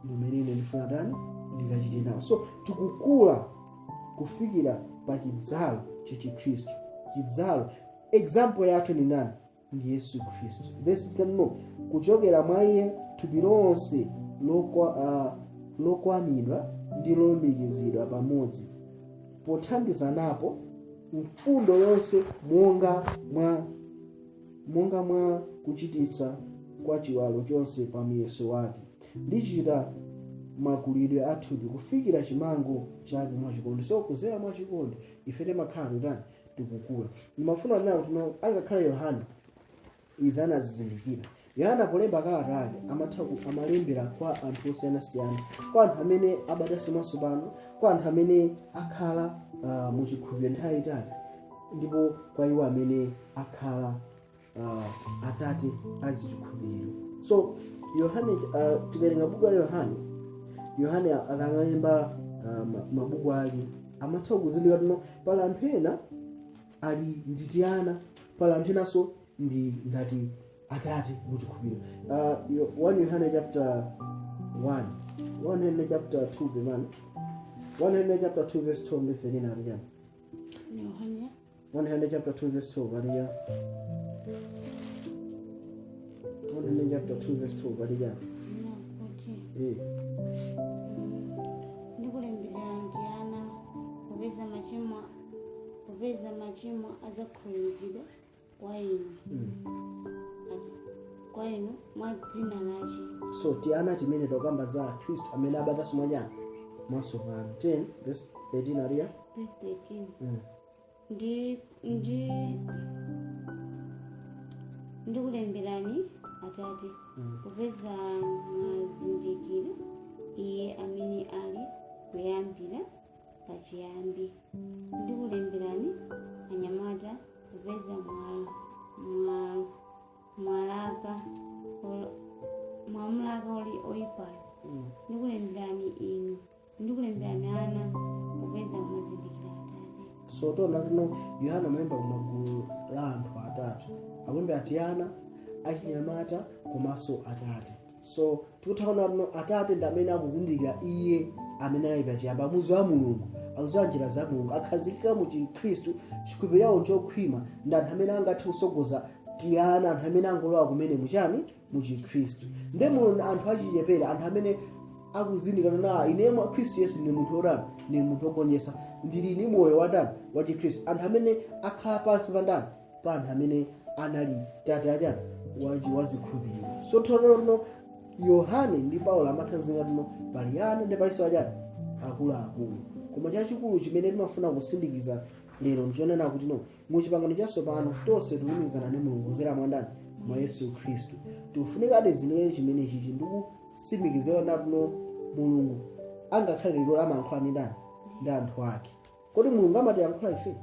mmene ine ndifuna tani ndikachite nawo. So tikukula kufikira pa chidzalo cha Khristu. Chidzalo example yathu ni nani? Ndi Yesu Khristu. Verse 10 kuchokera mwa iye thupi lonse lokwanidwa ndi lomikizidwa pamodzi pothandizanapo mfundo yonse monga mwa kuchititsa kwa chiwalo chonse pa muyeso wake lichita makulidwe athupi kufikira chimango chake mwachikondi. So kuzera mwachikondi ife timakhala tani tikukula. Nimafuna nawo tino angakhala Yohana izana zizindikira. Yohana polemba kalata yake amalembera kwa anthu osiyanasiyana, kwa anthu amene abadasa masomano, kwa anthu amene akhala mu chikhulupiriro nthawi yayitali, ndipo kwa iwo amene akhala atate azichikhulupiriro. So Yohana tikalenga buku la Yohana akalemba mabuku ake amatha kuzindikira tino pala anthu ena ali ndi ana, pala anthu enanso ndi ngati atate muchikhulupiriro. 1 Yohana chapter 1, 1 Yohana chapter 2 man, 1 Yohana chapter 2 verse 12 iferina ariya. Yohana 1 Yohana chapter 2 verse 12 ariya. 1 Yohana chapter 2 verse 12 ariya. Ndikulembera ndiana kupeza machimo azakhululukidwa kwa inu mwa dzina lache. So tiana timene tokamba za Khristu amene abadasa mwanyana masomano. 10 verse 13 ariya. Verse 13. ndikulemberani Atate popeza mwazindikira iye amene ali kuyambira pachiyambi. Ndikulemberani anyamata popeza mwamulaka oli oyipayo. Ndikulemberani ana popeza mwazindikira Atate. So tona tuno Yohana mulemba kumagulu la anthu atatu akwembe ati ana achinyamata komanso Atate. So tikuthaona tuno Atate ndi amene akuzindikira iye amene ali pachiyambi, amuzi wa Mulungu, akuziwa njira za Mulungu, akhazikika mu Chikhristu. Chikhulupiriro yawo chokhwima ndi anthu amene angathe kusogoza tiana, anthu amene angolowa kumene muchani mu Chikhristu. Ndi muno anthu achichepere, anthu amene akuzindikira na ine mwa Khristu Yesu ndi munthu wotani, ndi munthu wogonjetsa, ndili ni moyo watani wa Chikhristu. Anthu amene akhala pansi pandani pa anthu amene anali tate achani wazikhulupiriro. So tono Yohane ndi Paulo amathanzira tuno pali ana ndi palinso achani akuluakulu. Koma chachikulu chimene timafuna kusindikiza lero ndichonena kuti no mu chipangano chatsopano tonse tikulumikizana ndi Mulungu kudzera mwa ndani, mwa Yesu Khristu. Tikufunikadi zinene chimene chichi ndikusimikizira natuno Mulungu angakhale lero amayankhula ndi ndani ndi anthu ake. Kodi Mulungu amatiyankhula ife?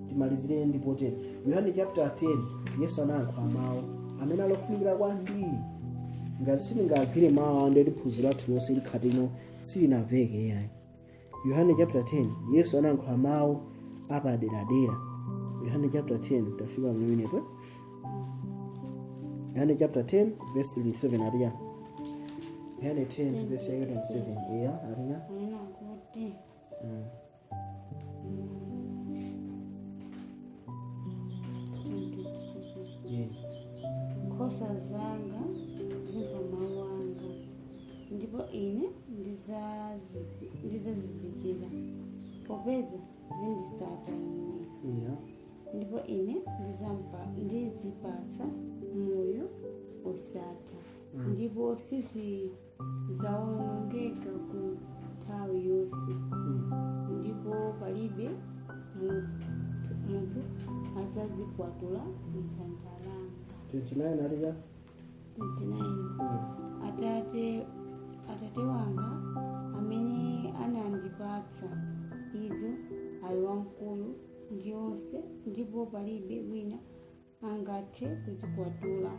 Timalizire ndipo tena Yohane chapter 10 Yesu anayankhula mawu amene alofunikira kwambiri. Ngati sindingagwire mawu ndi phunziro lathu lonse likhatino silinamveke yayi. Yohane chapter 10 Yesu anayankhula mawu apaderadera. Yohane chapter 10 tafika pamenepo. Yohane chapter 10 verse 27 ariya. Yohane 10 verse 27 ariya. Nkhosa zanga zimva mawu anga, ndipo ine ndizazidikira popeza zindisata ine. Ndipo ine ndizipatsa moyo osatha, ndipo sizidzaonongeka ku nthawi yonse, ndipo palibe munthu adzazikwatula m'dzanja langa. 29 ariya. 29 Atate wanga amene anandipatsa izo ali wamkulu ndi onse, ndipo palibe wina angathe kuzikwatula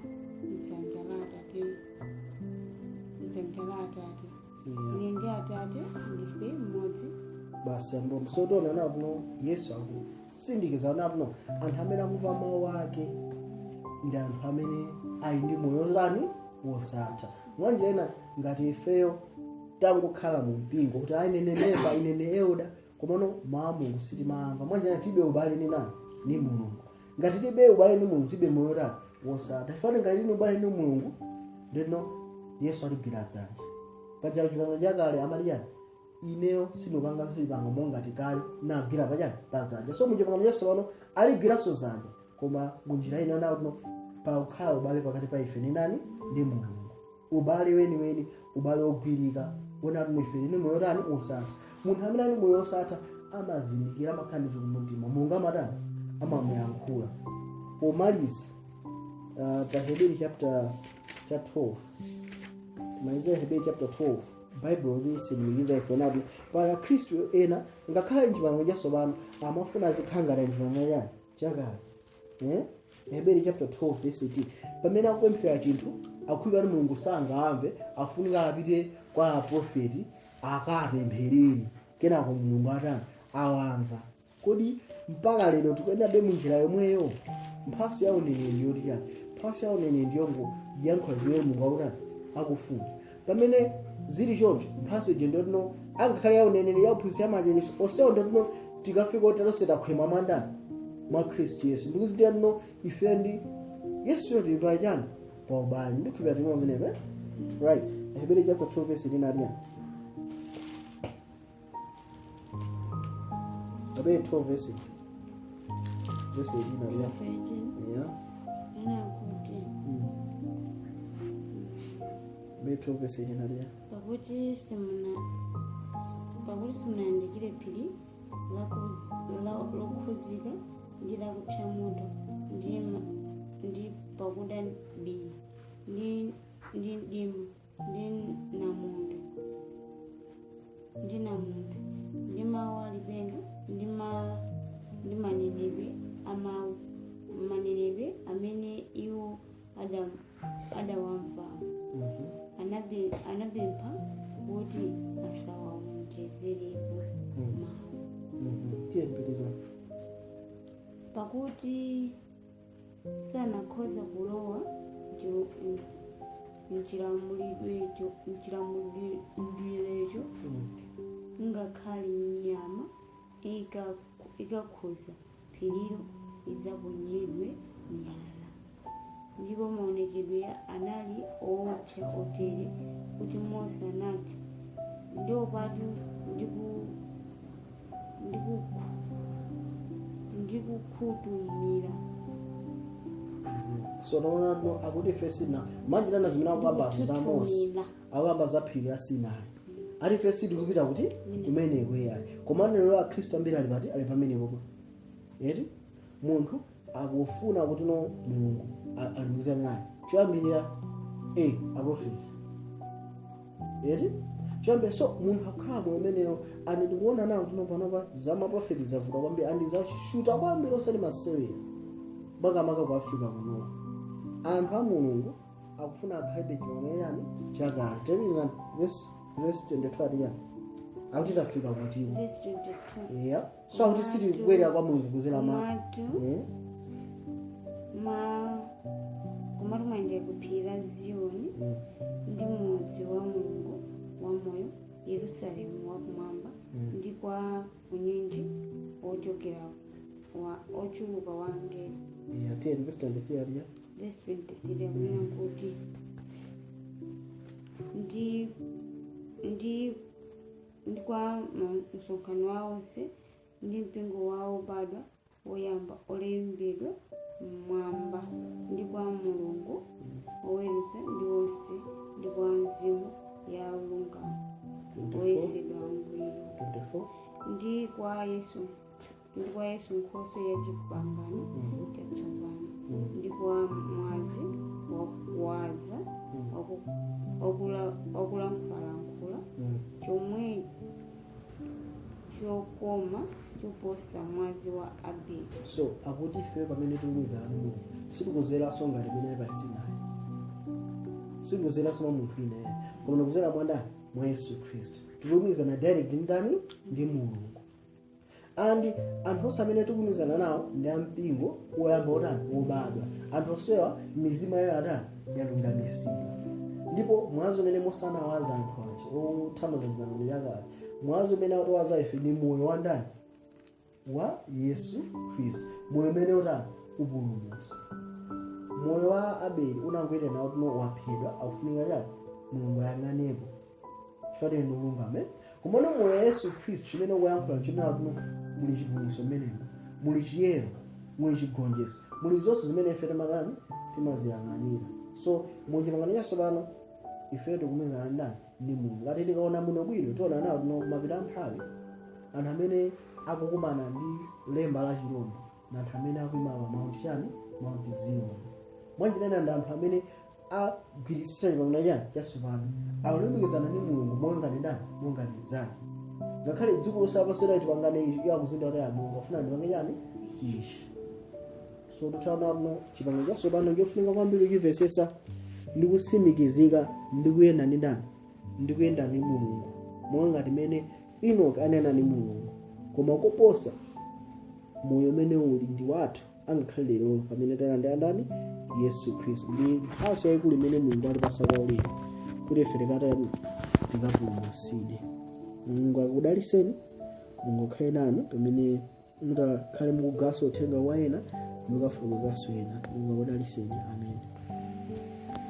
m'dzanja la Atate. Ine ndi Atate ndife mmodzi. Basi ambo msotona nabuno Yesu akusindikiza nabuno anthu amene akumva mawu ake ndi anthu amene ali ndi moyo lani wosatha. Mwanjira ena ngati ifeyo tangokhala mu mpingo kuti ine nemba ine ne elda komano mawu a Mulungu sitimamva. Mwanjira ena tibe ubale ni nani ni Mulungu. Ngati tibe ubale ni Mulungu tibe moyo lani wosatha. Ifane ngati ni ubale ni Mulungu ndeno Yesu aligwira dzanja. Paja chipangano chakale amaliyani ineyo sinopanga chipangano monga tikale nagwira pachani padzanja. So muchipangano chatsopano aligwiranso dzanja, koma munjira ina nakuno pakukhala ubale pakati pa ife ni nani ndi Mulungu. Ubale weniweni, ubale ogwirika, wonatu ife ni moyo lani osatha. Munthu amene ali moyo osatha amazindikira amakhala ndi chikumumtima. Mulungu amatani amamuyankhula. Pomaliza pa Hebrew chapter 12 Maize Hebrew chapter 12 Bible lisimiliza ikonatu para Kristu ena ngakhala njipangano chatsopano amafuna zikhanga la njipangano yani chakale. Hebrew chapter 12 verse 18 pamene akupemphera chinthu akhulupirira kuti Mulungu sangamve, afunika apite kwa aprofeti akapempherere kenako Mulungu atani awamva. Kodi mpaka lero tikuyendabe munjira yomweyo? Mphatso ya uneneri ndiyoti yani? Mphatso ya uneneri ndiyongo yankhula zimene Mulungu akutani akufuna. Pamene zili choncho mphatso ije ndiyotino angakhale ya uneneri ya uphunzitsi ya machiritso onsewo ndiyotino tikafika utalose takhwima mwandani mwa Khristu Yesu. Ndikuzindikira tino ife ndi Yesu yoti ndi chani pa ubale ndikhulupirira timodzi nepe. Right. Hebrew chapter 12 verse 9 ariya. Hebrew 12 verse 18 ariya. Yeah. Hebrew 12 verse 18 ariya. Pakuti simunayandikire phiri lokhuzika ndi lakupsa moto pakuda bi ndi mdimu ndi namuntu ndi mawu alipenga ndi manenedwe amawu manenedwe amene iwo adawamva anapempha kuti asawawonjezerepo mawu pakuti sanakhoza kulowa mchilamulidwecho ngakhale nyama ikakhoza phirilo izaponyedwe miyala. Ndipo maonekedwe anali oopsa otere kuti Mose anati ndiopatu ndikukhutumira. So no akuti fesina manje tana zimene akuyambazo za Mose akuyamba za phiri la Sinai ali fesi tikupita kuti kumene kweyayi koma lero akhristu ambiri ali pati ali pamenepo eti munthu akufuna kuti no Mulungu alimizana naye choyambirira aprofeti eti chombe so munthu akhala moyo umeneyo ani tikuona nawo tinopanopa za maprofeti zavuta kwambiri andi zashuta kwambiri osati masewera makamaka ku Africa kuno anthu a Mulungu akufuna akhalebe chiwonero yani chakale tevizani verse 22 yani akuti tafika kuti Verse 22. yeah so akuti siti kubwerera kwa Mulungu kuzera Koma tumayendera ku phiri la Ziyoni ndi mudzi wa Mulungu wamoyo Yerusalemu wakumwamba ndi kwa unyinji ochuluka wa angelo. yeah 10 verse 23 yeah Verse 23 akunena kuti ndi kwa msonkhano wawo onse ndi mpingo wawo obadwa woyamba olembedwa mmwamba ndi kwa Mulungu oweruza ndi wonse ndi kwa mzimu ya olungama oyesedwa angwiro 24 ndi kwa Yesu Nkhoswe ya chipangano chatsopano ndi kwa mwazi wakuwaza okulankhula chomwe chokoma choposa mwazi wa Abeli. so akuti ife pamene tikumizana Mulungu sitikuzeraso ngati mene pa Sinai sitikuzeraso mwa munthu ineyo koma tikuzera mwa Yesu Khristu tikumizana direct ndani ndi Mulungu andi anthu onse amene tikumizana nawo ndi ampingo woyamba otani wobadwa anthu onsewa mizimu yawo adani yalungamisidwa ndipo mwazi umene Mose anawaza anthu aja othamanga pangano yakale mwazi umene atowaza ife ndi moyo wa ndani wa Yesu Khristu moyo umene utani upulumutsa moyo wa Abeli unangoita nawo tuno waphedwa akufunika chani Mulungu ayang'anepo chifukwa ndi ulungame kumene moyo wa Yesu Khristu chimene ukuyankhula chimene tuno muli chipulumutso mmenemo muli chiyero muli chigonjetso muli zonse zimene ife timaziyang'anira so muchipangano chatsopano ife tikumizana ndani ndi Mulungu ngati tikaona muno bwino tiona nawo tuno kumapita nthawi anthu amene akukumana ndi lemba la chirombo na anthu amene akuyima pa Mount Zion mwanjinena ndi anthu amene agwirisisa chipangano chatsopano akulumikizana ndi Mulungu monga ndani monga ndizake ngakhale dziko lonse lapansi tipangane ichi akuzinda kuti Mulungu afuna ndipange chani ichi so tutaona no chipangano chatsopano chofunika kwambiri chimvesesa ndi kusimikizika ndi kuyenda ndi ndani ndi kuyenda ndi Mulungu monga timene Enoki anena ndi Mulungu koma koposa moyo umene uli ndi wathu angakhale lero pamene tayenda ndani Yesu Khristu ndi mphatso yayikulu imene Mulungu alipasa kwa ulemu kuti ife tikapulumutsidwe. Mulungu akudaliseni Mulungu akhale nanu pamene mutakhale mukugasa uthenga wa ena mukafotokozanso ena. Mulungu akudaliseni amen.